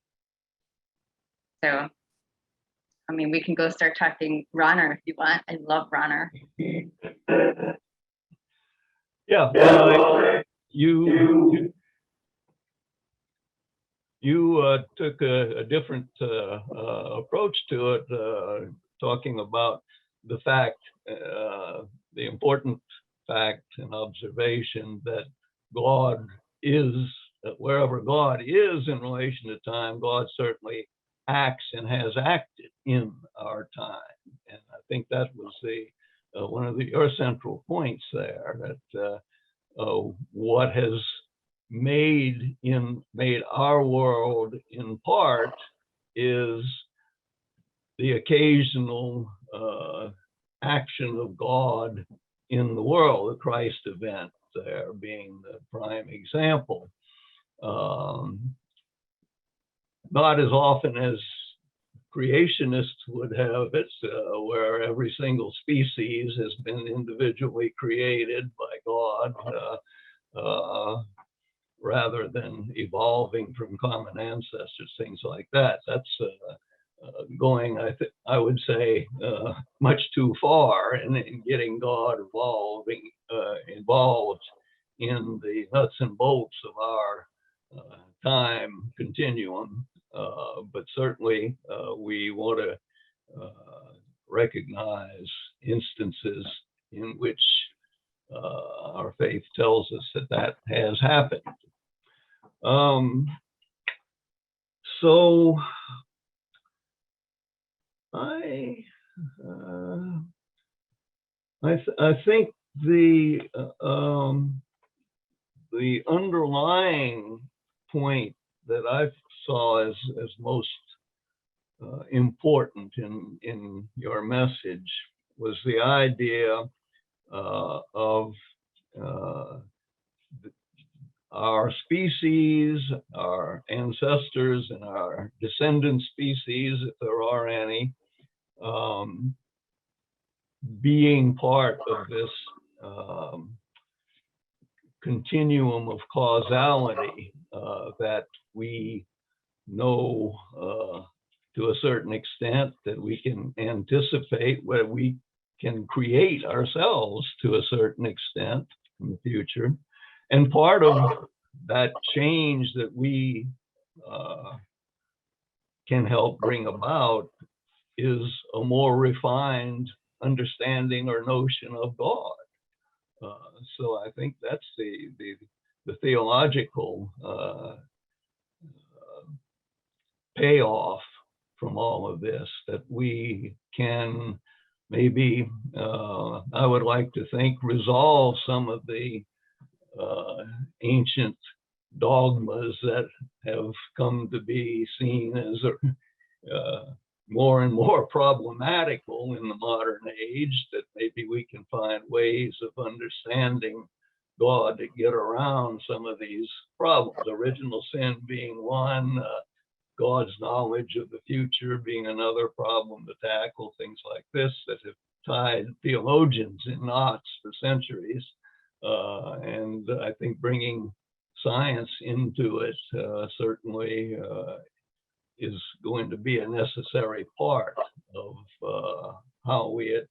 So I mean, we can go start talking Runner if you want. I love Runner. Yeah, you took a different approach to it, talking about the fact, the important fact and observation that God is, wherever God is in relation to time, God certainly acts and has acted in our time. And I think that was one of your central points there, that what has made our world in part is the occasional action of God in the world, the Christ event there being the prime example. Not as often as creationists would have it, where every single species has been individually created by God, rather than evolving from common ancestors, things like that. That's going, I would say, much too far in getting God involved in the nuts and bolts of our time continuum. But certainly we want to recognize instances in which our faith tells us that has happened. So I think the underlying point that I saw as most important in your message was the idea of our species, our ancestors, and our descendant species, if there are any, being part of this continuum of causality that we know to a certain extent, that we can anticipate, where we can create ourselves to a certain extent in the future. And part of that change that we can help bring about is a more refined understanding or notion of God. So I think that's the theological payoff from all of this, that we can maybe, I would like to think, resolve some of the ancient dogmas that have come to be seen as more and more problematical in the modern age, that maybe we can find ways of understanding God to get around some of these problems. Original sin being one, God's knowledge of the future being another problem to tackle, things like this that have tied theologians in knots for centuries. And I think bringing science into it certainly is going to be a necessary part of how we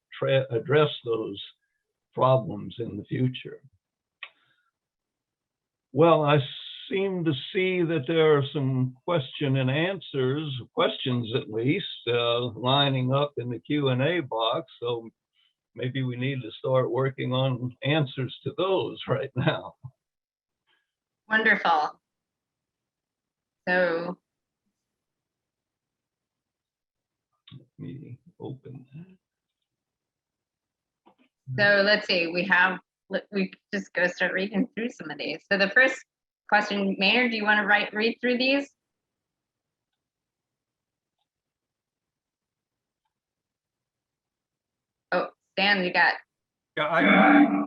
address those problems in the future. Well, I seem to see that there are some question and answers, questions at least, lining up in the Q&A box. So maybe we need to start working on answers to those right now. Wonderful. So Let me open that. So let's see, we just go start reading through some of these. So the first question, Maynard, do you want to read through these? Oh, Stan, you got. Yeah,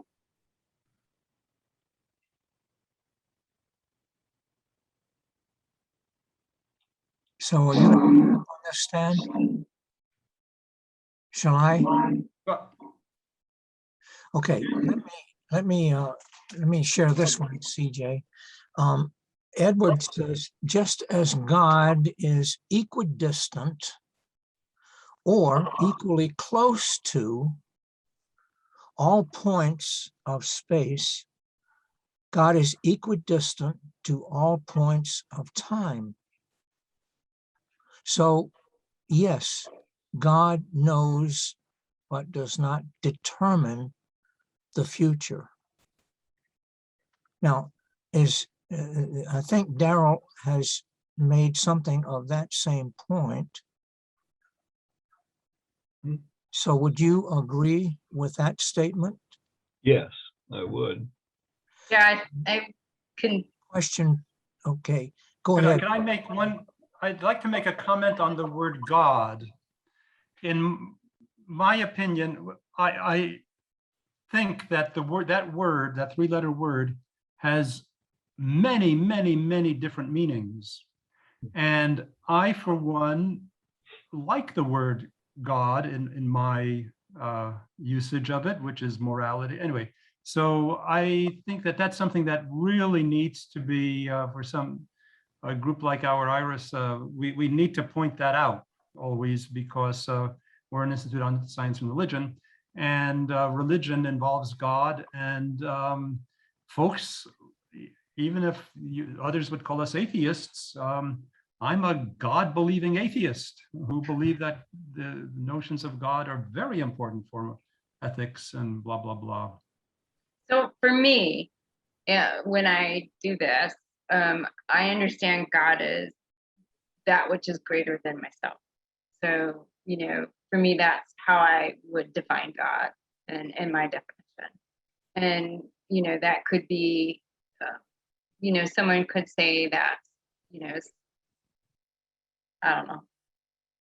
So are you gonna understand? Shall I? Okay, let me share this one, CJ. Edward says, just as God is equidistant or equally close to all points of space, God is equidistant to all points of time. So, yes, God knows but does not determine the future. Now, I think Daryl has made something of that same point. So would you agree with that statement? Yes, I would. Yeah, I can. Question, okay, go Can ahead. I make one? I'd like to make a comment on the word God. In my opinion, I think that that three-letter word, has many, many, many different meanings. And I, for one, like the word God in my usage of it, which is morality. Anyway, so I think that that's something that really needs to be, for a group like our IRAS, we need to point that out always, because we're an institute on science and religion, and religion involves God, and folks, even if others would call us atheists, I'm a God-believing atheist who believe that the notions of God are very important for ethics and blah, blah, blah. So for me, when I do this, I understand God as that which is greater than myself. So, for me, that's how I would define God and my definition. And, that could be, someone could say that, I don't know.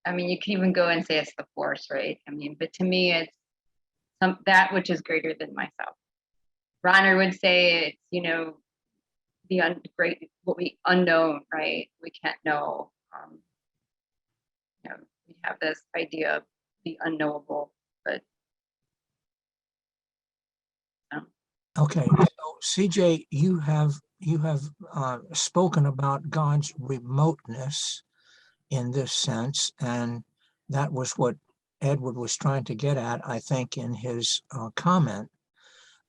I mean, you can even go and say it's the force, right? I mean, but to me, it's that which is greater than myself. Ronner would say it's, what we unknown, right? We can't know. We have this idea of the unknowable, but. Okay, so CJ, you have spoken about God's remoteness in this sense, and that was what Edward was trying to get at, I think, in his comment.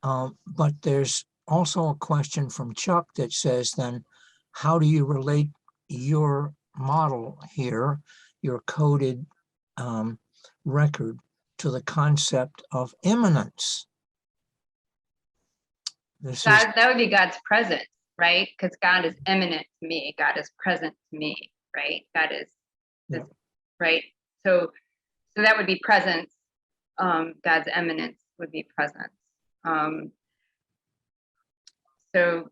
But there's also a question from Chuck that says, then, how do you relate your model here, your coded record, to the concept of immanence? That would be God's presence, right? Because God is immanent to me. God is present to me, right? God is, Yeah. right? So that would be presence. God's immanence would be presence. So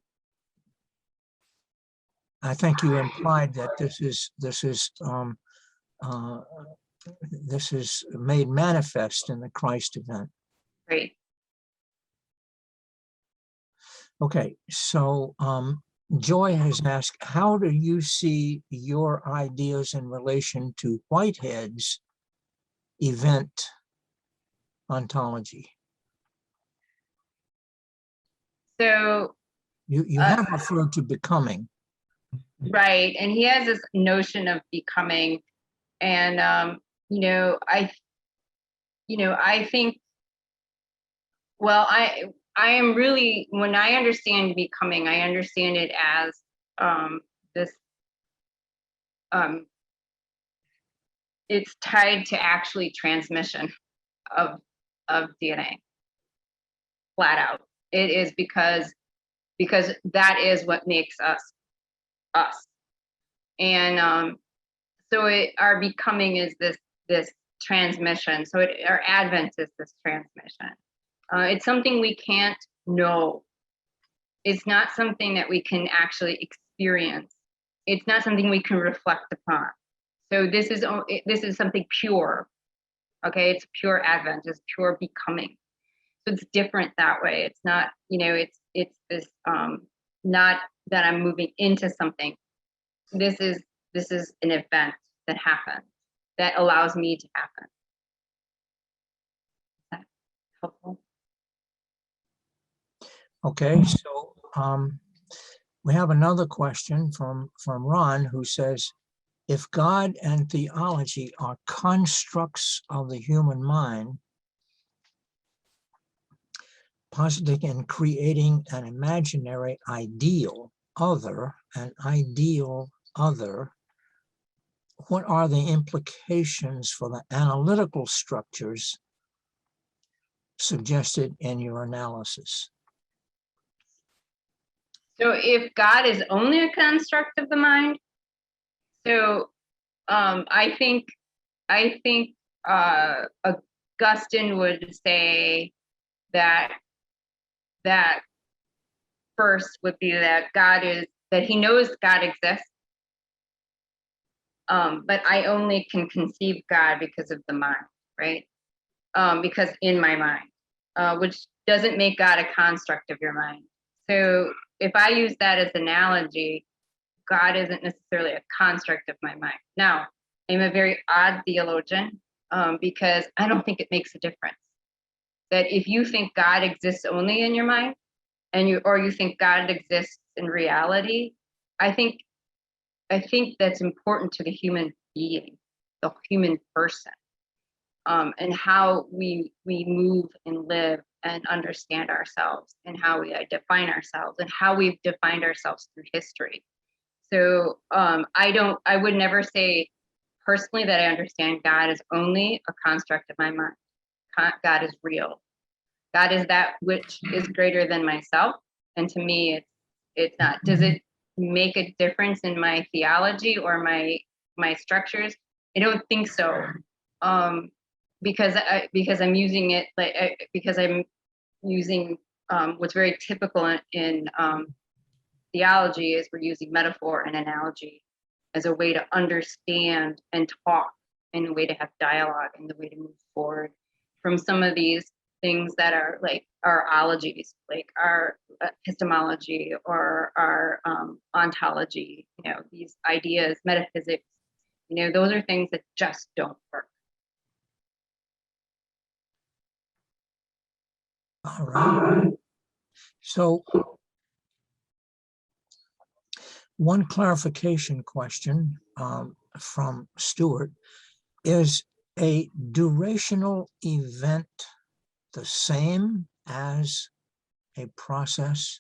I think you implied that this is made manifest in the Christ event. right. Okay, so Joy has asked, how do you see your ideas in relation to Whitehead's event ontology? So you have referred to becoming. Right, and he has this notion of becoming, and I think, well, I am really, when I understand becoming, I understand it as this. It's tied to actually transmission of DNA. Flat out, it is because that is what makes us, and so our becoming is this transmission. So our advent is this transmission. It's something we can't know. It's not something that we can actually experience. It's not something we can reflect upon. So this is something pure. Okay, it's pure advent. It's pure becoming. So it's different that way. It's not, it's this not that I'm moving into something. This is an event that happens, that allows me to happen. Is that helpful? Okay, so we have another question from Ron, who says, if God and theology are constructs of the human mind, positing and creating an imaginary ideal other, what are the implications for the analytical structures suggested in your analysis? So if God is only a construct of the mind, so I think Augustine would say that first would be that he knows God exists, but I only can conceive God because of the mind, right? Because in my mind, which doesn't make God a construct of your mind. So if I use that as analogy, God isn't necessarily a construct of my mind. Now, I'm a very odd theologian because I don't think it makes a difference. That if you think God exists only in your mind, or you think God exists in reality, I think that's important to the human being, the human person, and how we move and live and understand ourselves, and how we define ourselves, and how we've defined ourselves through history. So I would never say personally that I understand God as only a construct of my mind. God is real. God is that which is greater than myself. And to me, it's not. Does it make a difference in my theology or my structures? I don't think so. Because I'm using it because I'm using what's very typical in theology is we're using metaphor and analogy as a way to understand and talk, and a way to have dialogue, and the way to move forward from some of these things that are like our ologies, like our epistemology or our ontology, these ideas, metaphysics, those are things that just don't work. All right. So one clarification question from Stuart: is a durational event the same as a process?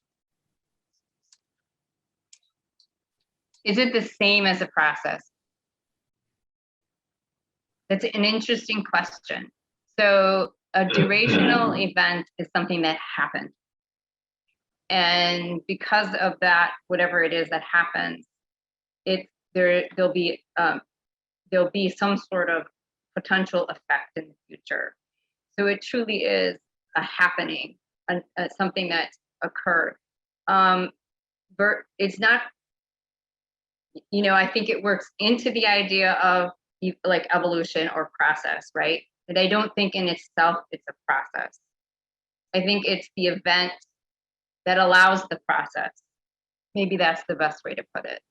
Is it the same as a process? That's an interesting question. So a durational event is something that happened. And because of that, whatever it is that happens, there'll be some sort of potential effect in the future. So it truly is a happening, something that's occurred. It's not, I think it works into the idea of like evolution or process, right? But I don't think in itself it's a process. I think it's the event that allows the process. Maybe that's the best way to put it.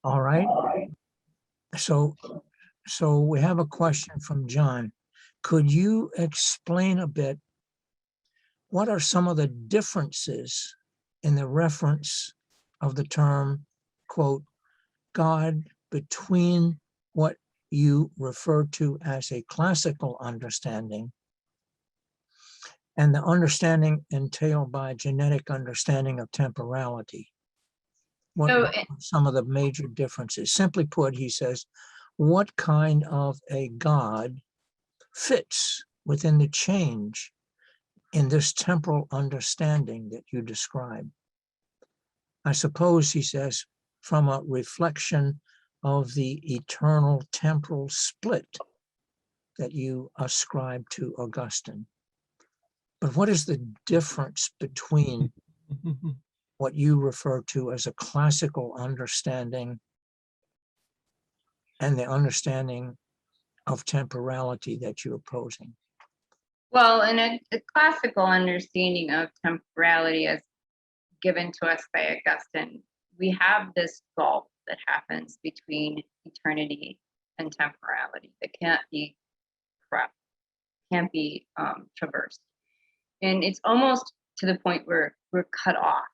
All right. So we have a question from John. Could you explain a bit what are some of the differences in the reference of the term, quote, God, between what you refer to as a classical understanding and the understanding entailed by genetic understanding of temporality? What are some of the major differences? Simply put, he says, what kind of a God fits within the change in this temporal understanding that you describe? I suppose, he says, from a reflection of the eternal temporal split that you ascribe to Augustine. But what is the difference between what you refer to as a classical understanding and the understanding of temporality that you're posing? Well, in a classical understanding of temporality as given to us by Augustine, we have this gulf that happens between eternity and temporality that can't be crossed, can't be traversed. And it's almost to the point where we're cut off.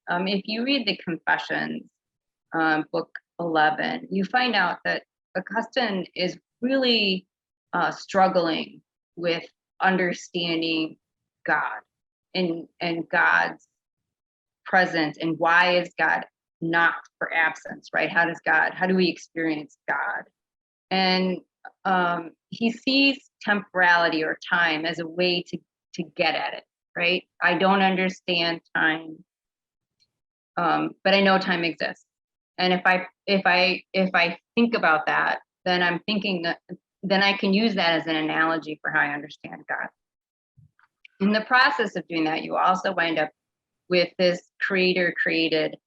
if you read the Confessions, book 11, you find out that Augustine is really struggling with understanding God and God's presence, and why is God not for absence, right? How do we experience God? And he sees temporality or time as a way to get at it, right? I don't understand time, but I know time exists. And if I think about that, then I'm thinking that then I can use that as an analogy for how I understand God. In the process of doing that, you also wind up with this creator-created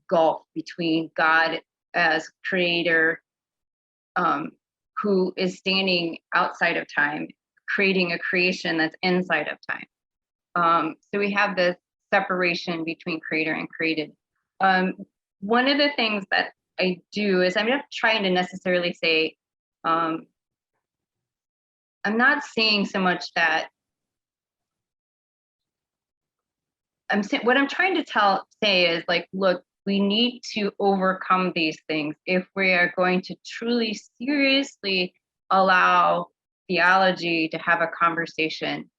gulf between God as creator, who is standing outside of time, creating a creation that's inside of time. So we have this separation between creator and created. One of the things that I do is I'm not trying to necessarily say, I'm not saying so much that what I'm trying to say is like, look, we need to overcome these things if we are going to truly, seriously allow theology to have a conversation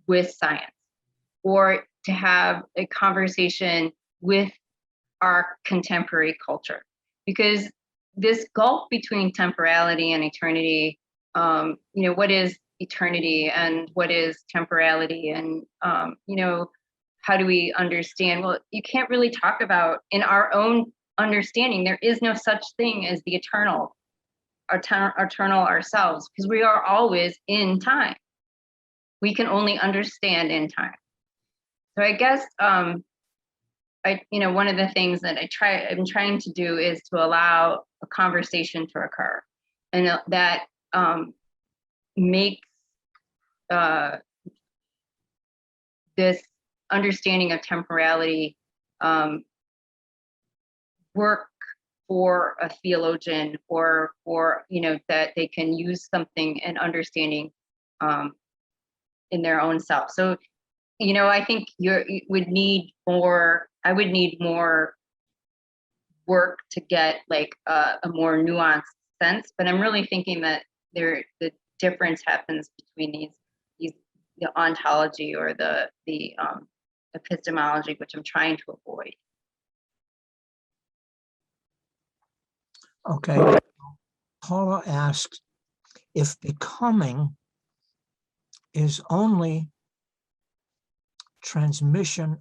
with science, or to have a conversation with our contemporary culture. Because this gulf between temporality and eternity, what is eternity and what is temporality, and how do we understand? Well, you can't really talk about, in our own understanding, there is no such thing as the eternal ourselves, because we are always in time. We can only understand in time. So I guess one of the things that I'm trying to do is to allow a conversation to occur, and that makes this understanding of temporality work for a theologian, or that they can use something and understanding in their own self. So I think I would need more work to get like a more nuanced sense, but I'm really thinking that the difference happens between the ontology or the epistemology, which I'm trying to avoid. Okay. Paula asked if becoming is only transmission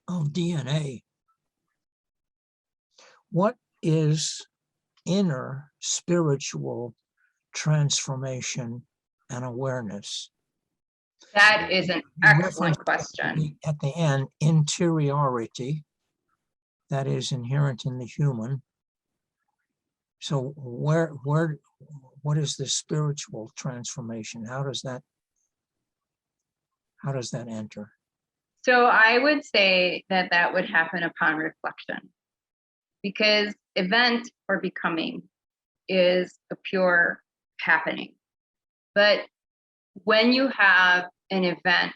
of DNA, what is inner spiritual transformation and awareness? That is an excellent question. At the end, interiority, that is inherent in the human. So what is the spiritual transformation? How does that enter? So I would say that would happen upon reflection, because event or becoming is a pure happening. But when you have an event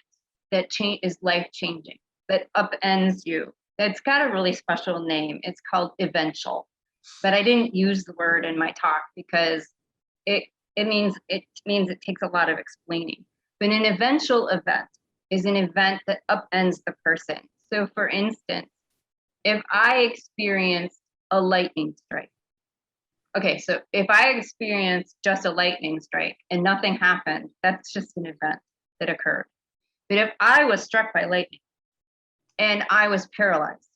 that is life-changing, that upends you, that's got a really special name. It's called eventual. But I didn't use the word in my talk because it means it takes a lot of explaining. But an eventual event is an event that upends the person. So for instance, if I experience a lightning strike, okay, so if I experience just a lightning strike and nothing happened, that's just an event that occurred. But if I was struck by lightning and I was paralyzed,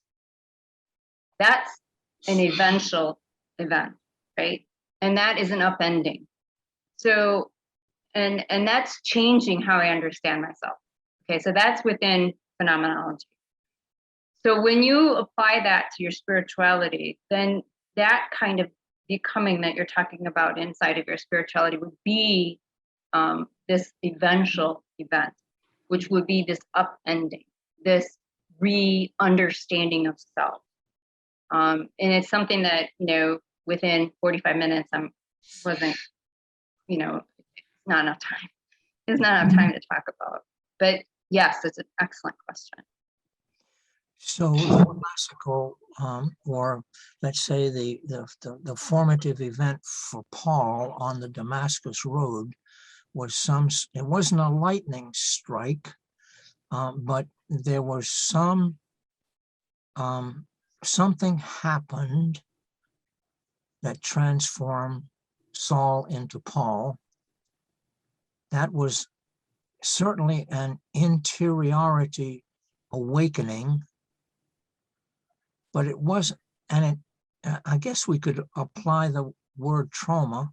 that's an eventual event, right? And that is an upending. So, and that's changing how I understand myself. Okay, so that's within phenomenology. So when you apply that to your spirituality, then that kind of becoming that you're talking about inside of your spirituality would be this eventual event, which would be this upending, this re-understanding of self. And it's something that, within 45 minutes, wasn't, not enough time. There's not enough time to talk about. But yes, it's an excellent question. So the classical, or let's say the formative event for Paul on the Damascus Road was it wasn't a lightning strike, but there was something happened that transformed Saul into Paul. That was certainly an interiority awakening, but it wasn't, and I guess we could apply the word trauma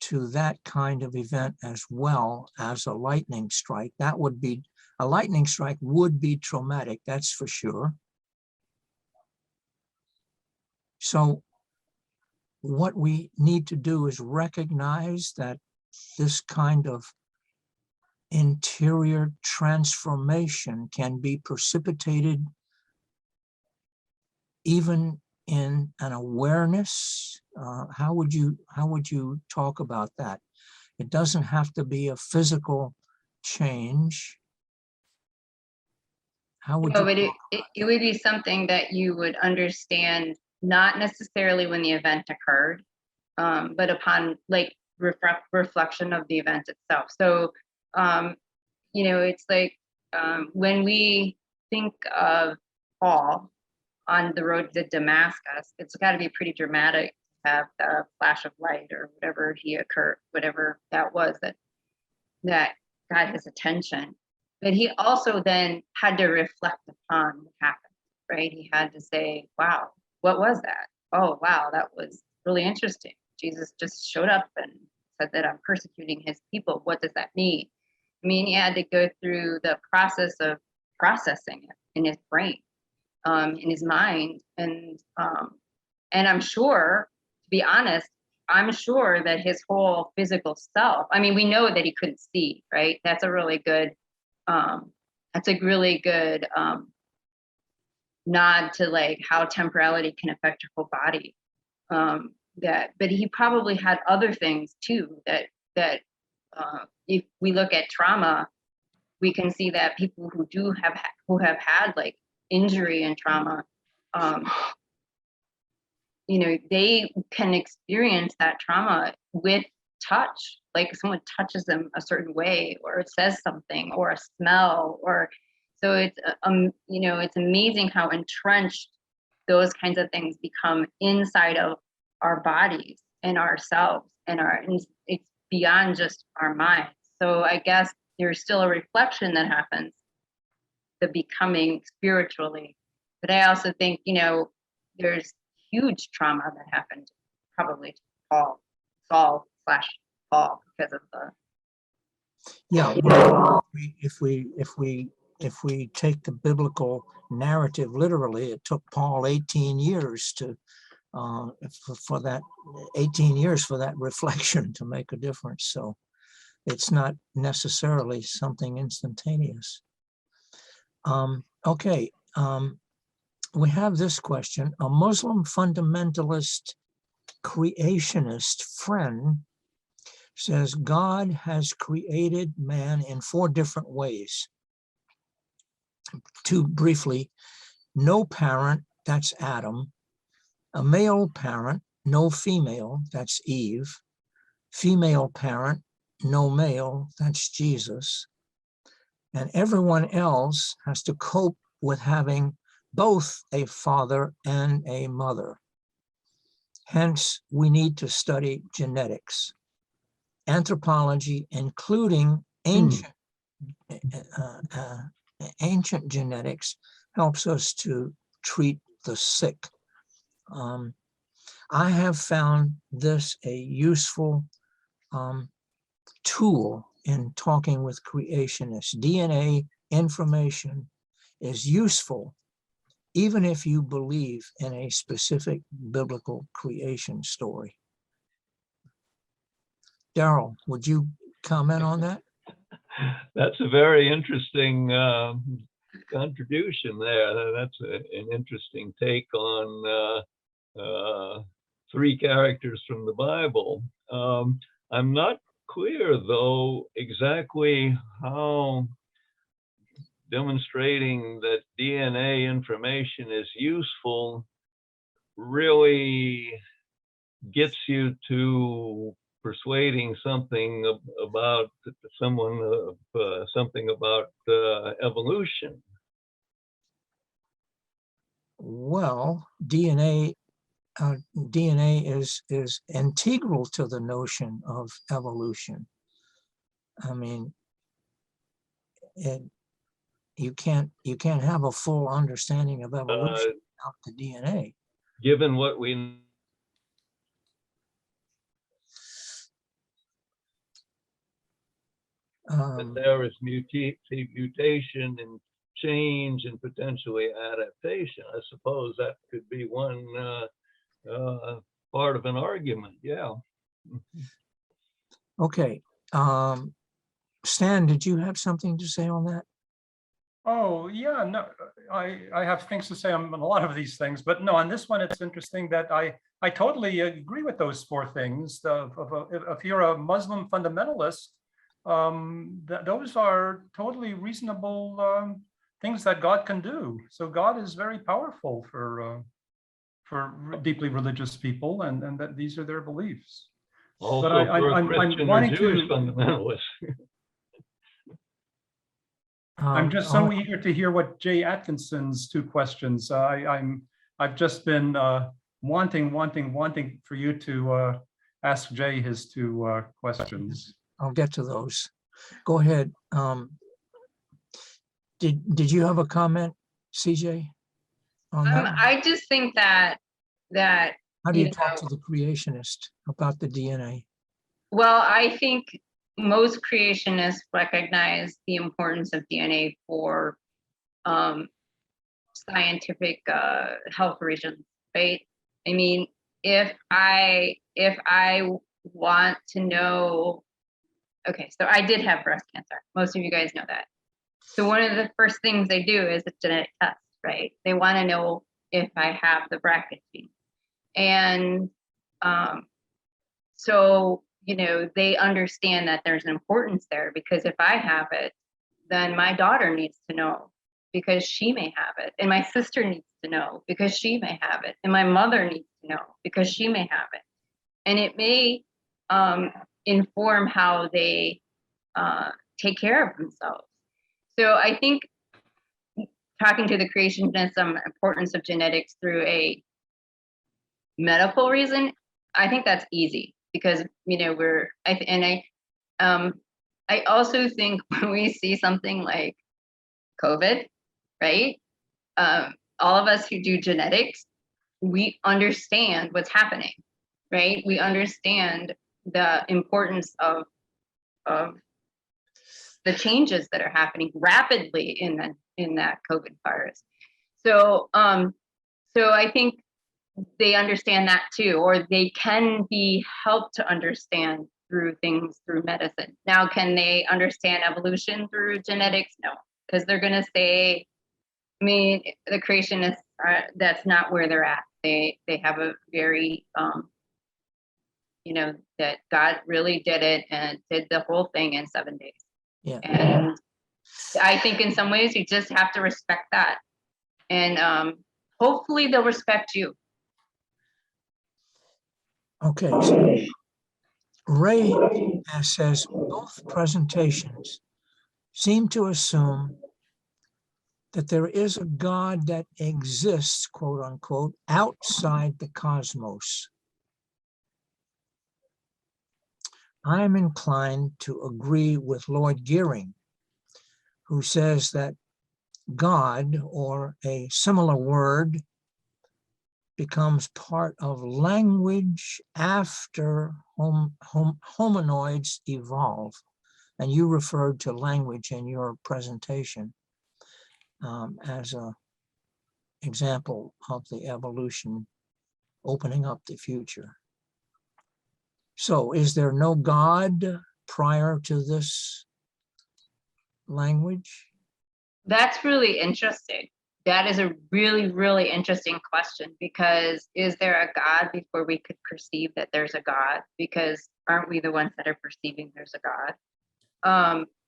to that kind of event as well as a lightning strike. A lightning strike would be traumatic, that's for sure. So what we need to do is recognize that this kind of interior transformation can be precipitated even in an awareness. How would you talk about that? It doesn't have to be a physical change. How would No, you? but it would be something that you would understand, not necessarily when the event occurred, but upon like reflection of the event itself. So, it's like when we think of Paul on the road to Damascus, it's got to be pretty dramatic to have the flash of light or whatever that was that got his attention. But he also then had to reflect upon what happened, right? He had to say, wow, what was that? Oh, wow, that was really interesting. Jesus just showed up and said that I'm persecuting his people. What does that mean? I mean, he had to go through the process of processing it in his brain, in his mind. And I'm sure, to be honest, I'm sure that his whole physical self, I mean, we know that he couldn't see, right? That's a really good nod to like how temporality can affect your whole body. But he probably had other things too that if we look at trauma, we can see that people who have had like injury and trauma, they can experience that trauma with touch, like someone touches them a certain way, or it says something, or a smell, or so it's it's amazing how entrenched those kinds of things become inside of our bodies and ourselves, and it's beyond just our minds. So I guess there's still a reflection that happens, the becoming spiritually. But I also think there's huge trauma that happened probably to Saul / Paul, because of the. Yeah, if we take the biblical narrative literally, it took Paul 18 years for that 18 years for that reflection to make a difference. So it's not necessarily something instantaneous. Okay. We have this question. A Muslim fundamentalist creationist friend says God has created man in 4 different ways. To briefly, no parent, that's Adam. A male parent, no female, that's Eve. Female parent, no male, that's Jesus. And everyone else has to cope with having both a father and a mother. Hence, we need to study genetics. Anthropology, including ancient genetics, helps us to treat the sick. I have found this a useful tool in talking with creationists. DNA information is useful even if you believe in a specific biblical creation story. Daryl, would you comment on that? That's a very interesting contribution there. That's an interesting take on 3 characters from the Bible. I'm not clear, though, exactly how demonstrating that DNA information is useful really gets you to persuading something about someone something about evolution. Well, DNA is integral to the notion of evolution. I mean, you can't have a full understanding of evolution without the DNA. Given what we that there is mutation and change and potentially adaptation, I suppose that could be one part of an argument. Yeah. Okay. Stan, did you have something to say on that? Oh, yeah, no, I have things to say on a lot of these things, but no, on this one, it's interesting that I totally agree with those four things. If you're a Muslim fundamentalist, those are totally reasonable things that God can do. So God is very powerful for deeply religious people, and that these are their beliefs. Also But for I'm Christian or wanting Jewish to. fundamentalists. I'm just so eager to hear what Jay Atkinson's two questions. I've just been wanting for you to ask Jay his two questions. I'll get to those. Go ahead. Did you have a comment, CJ, on that? I just think that How do you talk to the creationist about the DNA? well, I think most creationists recognize the importance of DNA for scientific health reasons, right? I mean, if I want to know, okay, so I did have breast cancer. Most of you guys know that. So one of the first things they do is a genetic test, right? They want to know if I have the BRCA gene. And so, you know, they understand that there's an importance there, because if I have it, then my daughter needs to know because she may have it. And my sister needs to know because she may have it. And my mother needs to know because she may have it. And it may inform how they take care of themselves. So I think talking to the creationist on the importance of genetics through a medical reason, I think that's easy, because, you know, I also think when we see something like COVID, right? All of us who do genetics, we understand what's happening, right? We understand the importance of the changes that are happening rapidly in that COVID virus. So I think they understand that too, or they can be helped to understand through medicine. Now, can they understand evolution through genetics? No, because they're going to say, I mean, the creationists that's not where they're at. They have a very, you know, that God really did it and did the whole thing in 7 days. Yeah. And I think in some ways you just have to respect that. And hopefully they'll respect you. Okay, so Ray says both presentations seem to assume that there is a God that exists, quote unquote, outside the cosmos. I am inclined to agree with Lloyd Gearing, who says that God, or a similar word, becomes part of language after hominoids evolve. And you referred to language in your presentation as an example of the evolution opening up the future. So is there no God prior to this language? That's really interesting. That is a really, really interesting question, because is there a God before we could perceive that there's a God? Because aren't we the ones that are perceiving there's a God?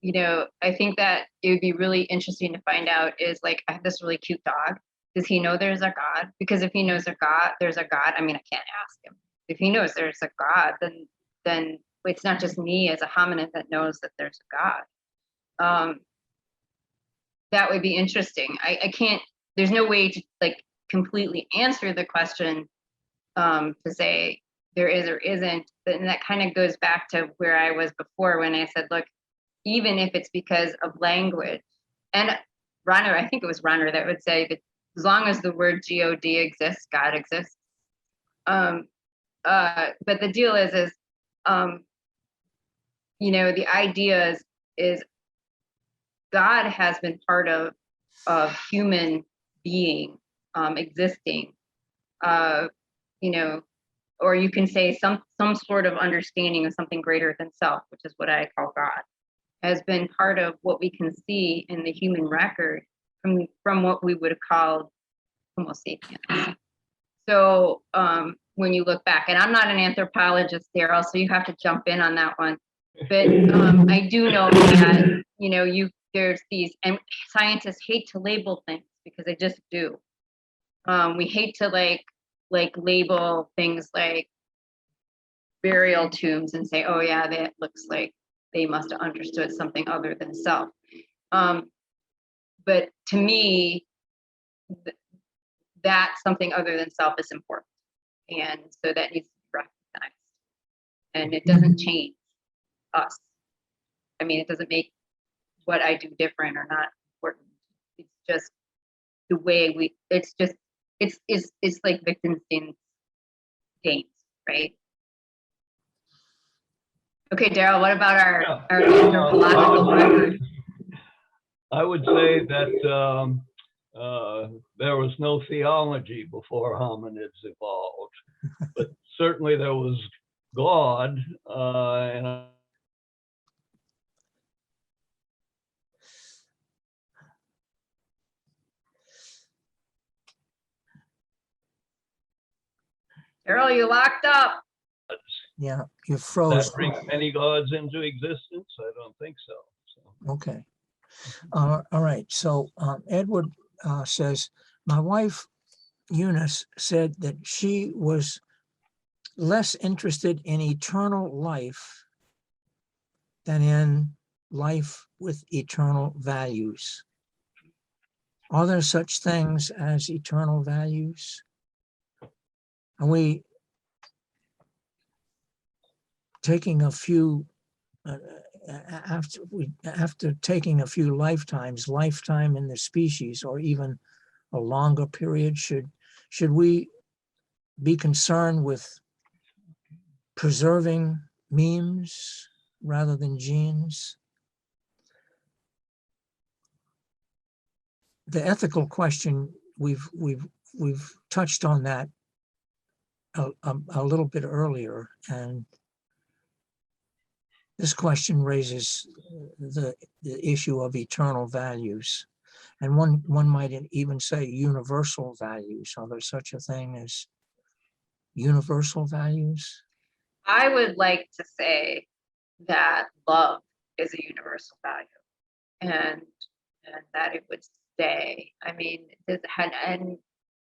I think that it would be really interesting to find out is like, I have this really cute dog. Does he know there's a God? Because if he knows there's a God, I mean, I can't ask him. If he knows there's a God, then it's not just me as a hominid that knows that there's a God. That would be interesting. I can't, there's no way to like completely answer the question to say there is or isn't. And that kind of goes back to where I was before when I said, look, even if it's because of language, and Ronner, I think it was Ronner that would say that as long as the word God exists, God exists. But the deal is the idea is God has been part of human being existing, or you can say some sort of understanding of something greater than self, which is what I call God, has been part of what we can see in the human record from what we would have called Homo sapiens. So when you look back, and I'm not an anthropologist, Daryl, so you have to jump in on that one. But I do know that there's these, and scientists hate to label things because they just do. We hate to like label things like burial tombs and say, oh yeah, that looks like they must have understood something other than self. But to me, that something other than self is important. And so that needs to be recognized. And it doesn't change us. I mean, it doesn't make what I do different or not important. It's just the way it's like Wittgenstein's games, right? Okay, Daryl, what about our anthropological record? I would say that there was no theology before hominids evolved, but certainly there was God, and Daryl, you locked up. Yeah, you froze. that brings many gods into existence? I don't think so. Okay. All right. So Edward says, my wife Eunice said that she was less interested in eternal life than in life with eternal values. Are there such things as eternal values? Are we taking a few, after taking a few lifetimes, lifetime in the species, or even a longer period, should we be concerned with preserving memes rather than genes? The ethical question, we've touched on that a little bit earlier, and this question raises the issue of eternal values, and one might even say universal values. Are there such a thing as universal values? I would like to say that love is a universal value, and that it would stay. I mean,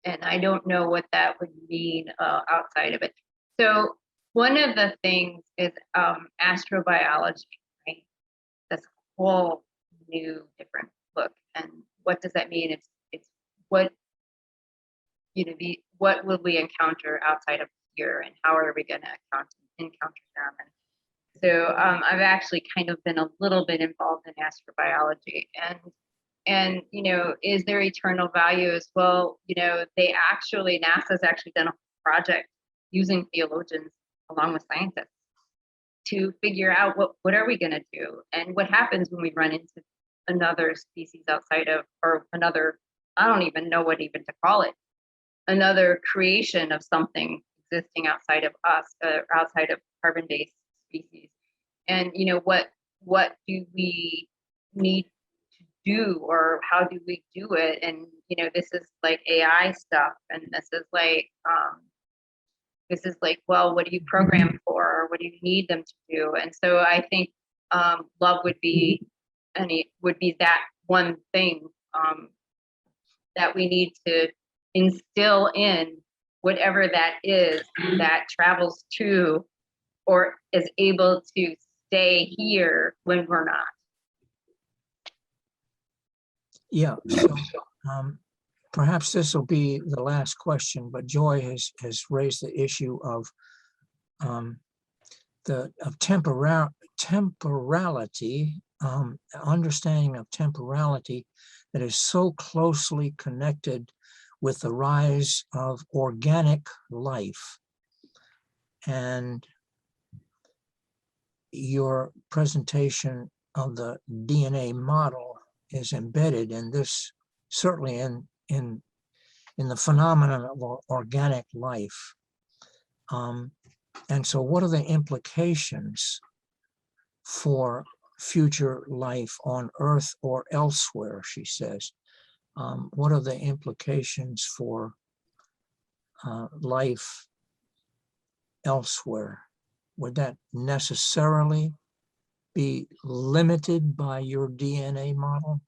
and I don't know what that would mean outside of it. So one of the things is astrobiology, right? That's a whole new different book. And what does that mean? It's what what will we encounter outside of here, and how are we going to encounter them? And so I've actually kind of been a little bit involved in astrobiology, and is there eternal values? Well, NASA's actually done a project using theologians along with scientists to figure out what are we going to do, and what happens when we run into another species outside of, or another, I don't even know what even to call it, another creation of something existing outside of us, outside of carbon-based species. And what do we need to do, or how do we do it? And this is like AI stuff, and this is like, well, what do you program for, or what do you need them to do? And so I think love would be would be that one thing that we need to instill in whatever that is that travels to or is able to stay here when we're not. Yeah, so perhaps this will be the last question, but Joy has raised the issue of temporality, understanding of temporality that is so closely connected with the rise of organic life. And your presentation of the DNA model is embedded in this, certainly in the phenomenon of organic life. And so what are the implications for future life on Earth or elsewhere, she says? What are the implications for life elsewhere? Would that necessarily be limited by your DNA model?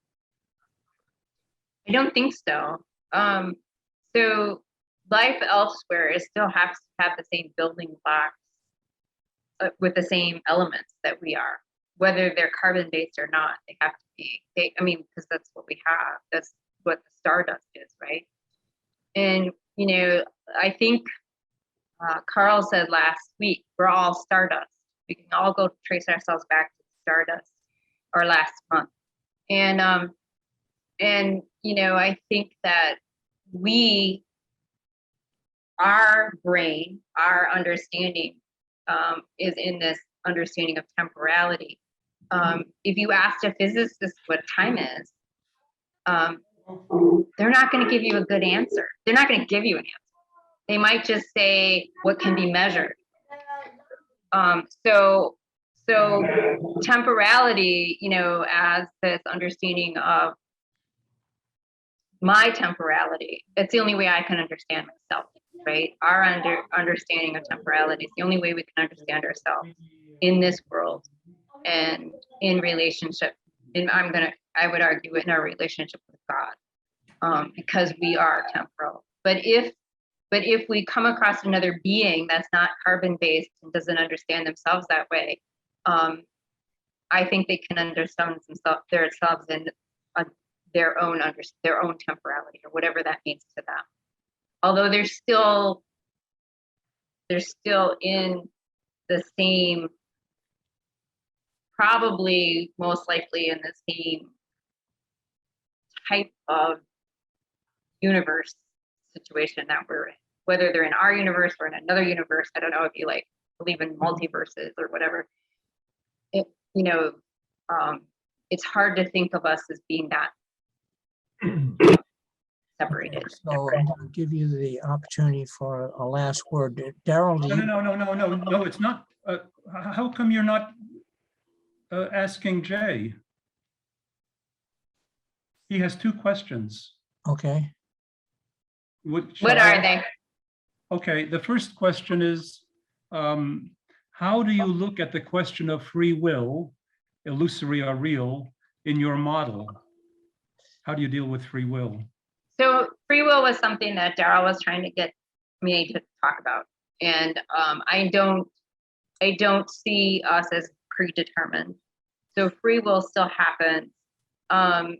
I don't think so. So life elsewhere is still has to have the same building blocks with the same elements that we are, whether they're carbon-based or not. They have to be. Because that's what we have. That's what the stardust is, right? And I think Carl said last week, we're all stardust. We can all go trace ourselves back to stardust, or last month. And I think that our brain, our understanding is in this understanding of temporality. If you asked a physicist what time is, they're not going to give you a good answer. They're not going to give you an answer. They might just say what can be measured. So temporality, as this understanding of my temporality, it's the only way I can understand myself, right? Our understanding of temporality is the only way we can understand ourselves in this world and in relationship. And I would argue in our relationship with God, because we are temporal. But if we come across another being that's not carbon-based and doesn't understand themselves that way, I think they can understand themselves in their own temporality, or whatever that means to them. Although they're still in the same, probably most likely in the same type of universe situation that we're in, whether they're in our universe or in another universe. I don't know if you believe in multiverses or whatever. It's hard to think of us as being that separated. So I'm going to give you the opportunity for a last word. Daryl, do you? No, it's not. How come you're not asking Jay? He has two questions. Okay. What are they? Okay, the first question is, how do you look at the question of free will, illusory or real, in your model? How do you deal with free will? So free will was something that Daryl was trying to get me to talk about. And I don't see us as predetermined. So free will still happens. And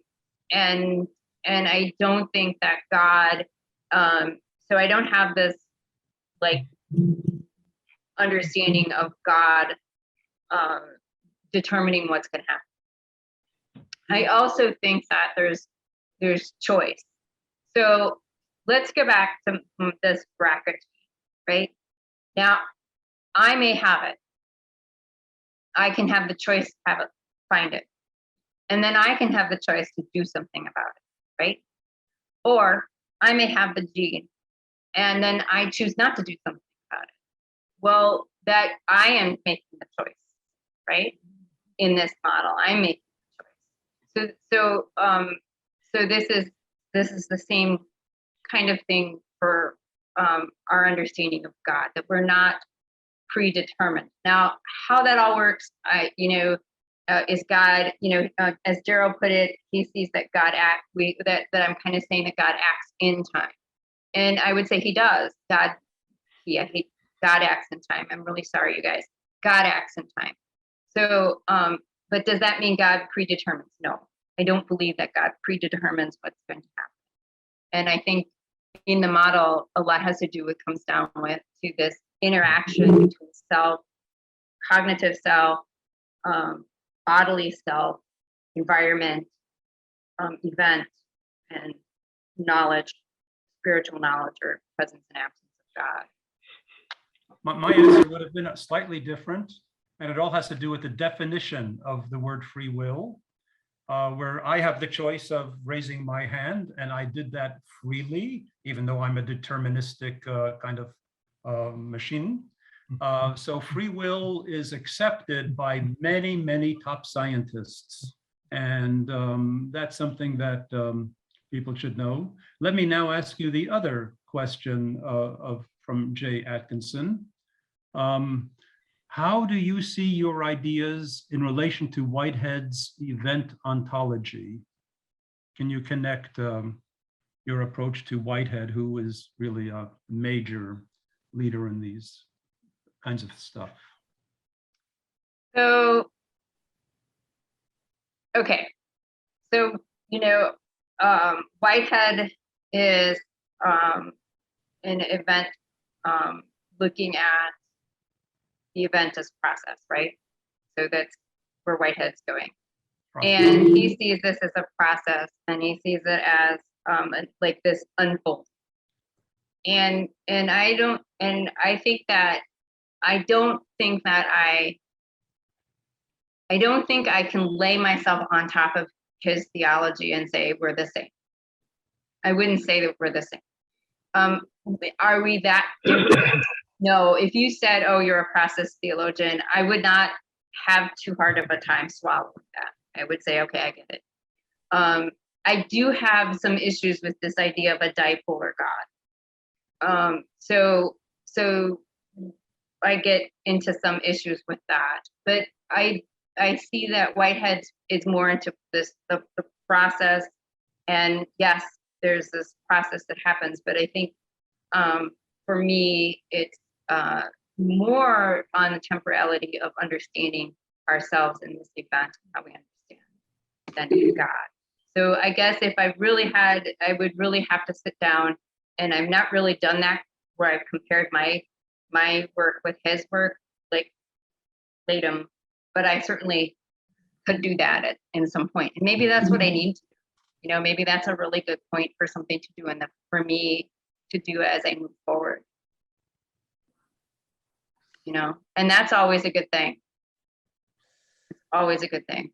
I don't think that God, so I don't have this understanding of God determining what's going to happen. I also think that there's choice. So let's go back to this bracket, right? Now, I may have it. I can have the choice to find it. And then I can have the choice to do something about it, right? Or I may have the gene, and then I choose not to do something about it. Well, that I am making the choice, right? In this model, I'm making the choice. So this is the same kind of thing for our understanding of God, that we're not predetermined. Now, how that all works, is God, as Daryl put it, he sees that God that I'm kind of saying that God acts in time. And I would say he does. God acts in time. I'm really sorry, you guys. God acts in time. So, but does that mean God predetermines? No, I don't believe that God predetermines what's going to happen. And I think in the model, a lot has to do with, comes down with to this interaction between self, cognitive self, bodily self, environment, event, and knowledge, spiritual knowledge, or presence and absence of God. My answer would have been slightly different, and it all has to do with the definition of the word free will, where I have the choice of raising my hand, and I did that freely, even though I'm a deterministic kind of machine. So free will is accepted by many, many top scientists, and that's something that people should know. Let me now ask you the other question from Jay Atkinson. How do you see your ideas in relation to Whitehead's event ontology? Can you connect your approach to Whitehead, who is really a major leader in these kinds of stuff? So, okay. So, Whitehead is an event looking at the event as process, right? So that's where Whitehead's going. And he sees this as a process, and he sees it as like this unfold. And I think that I don't think I can lay myself on top of his theology and say we're the same. I wouldn't say that we're the same. Are we that different? No, if you said, oh, you're a process theologian, I would not have too hard of a time swallowing that. I would say, okay, I get it. I do have some issues with this idea of a dipolar God. So I get into some issues with that, but I see that Whitehead is more into the process, and yes, there's this process that happens, but I think for me, it's more on the temporality of understanding ourselves in this event, how we understand, than God. So I guess if I really had, I would really have to sit down, and I've not really done that, where I've compared my work with his work, like datum, but I certainly could do that in some point. And maybe that's what I need to do. Maybe that's a really good point for something to do, and for me to do as I move forward. And that's always a good thing. It's always a good thing.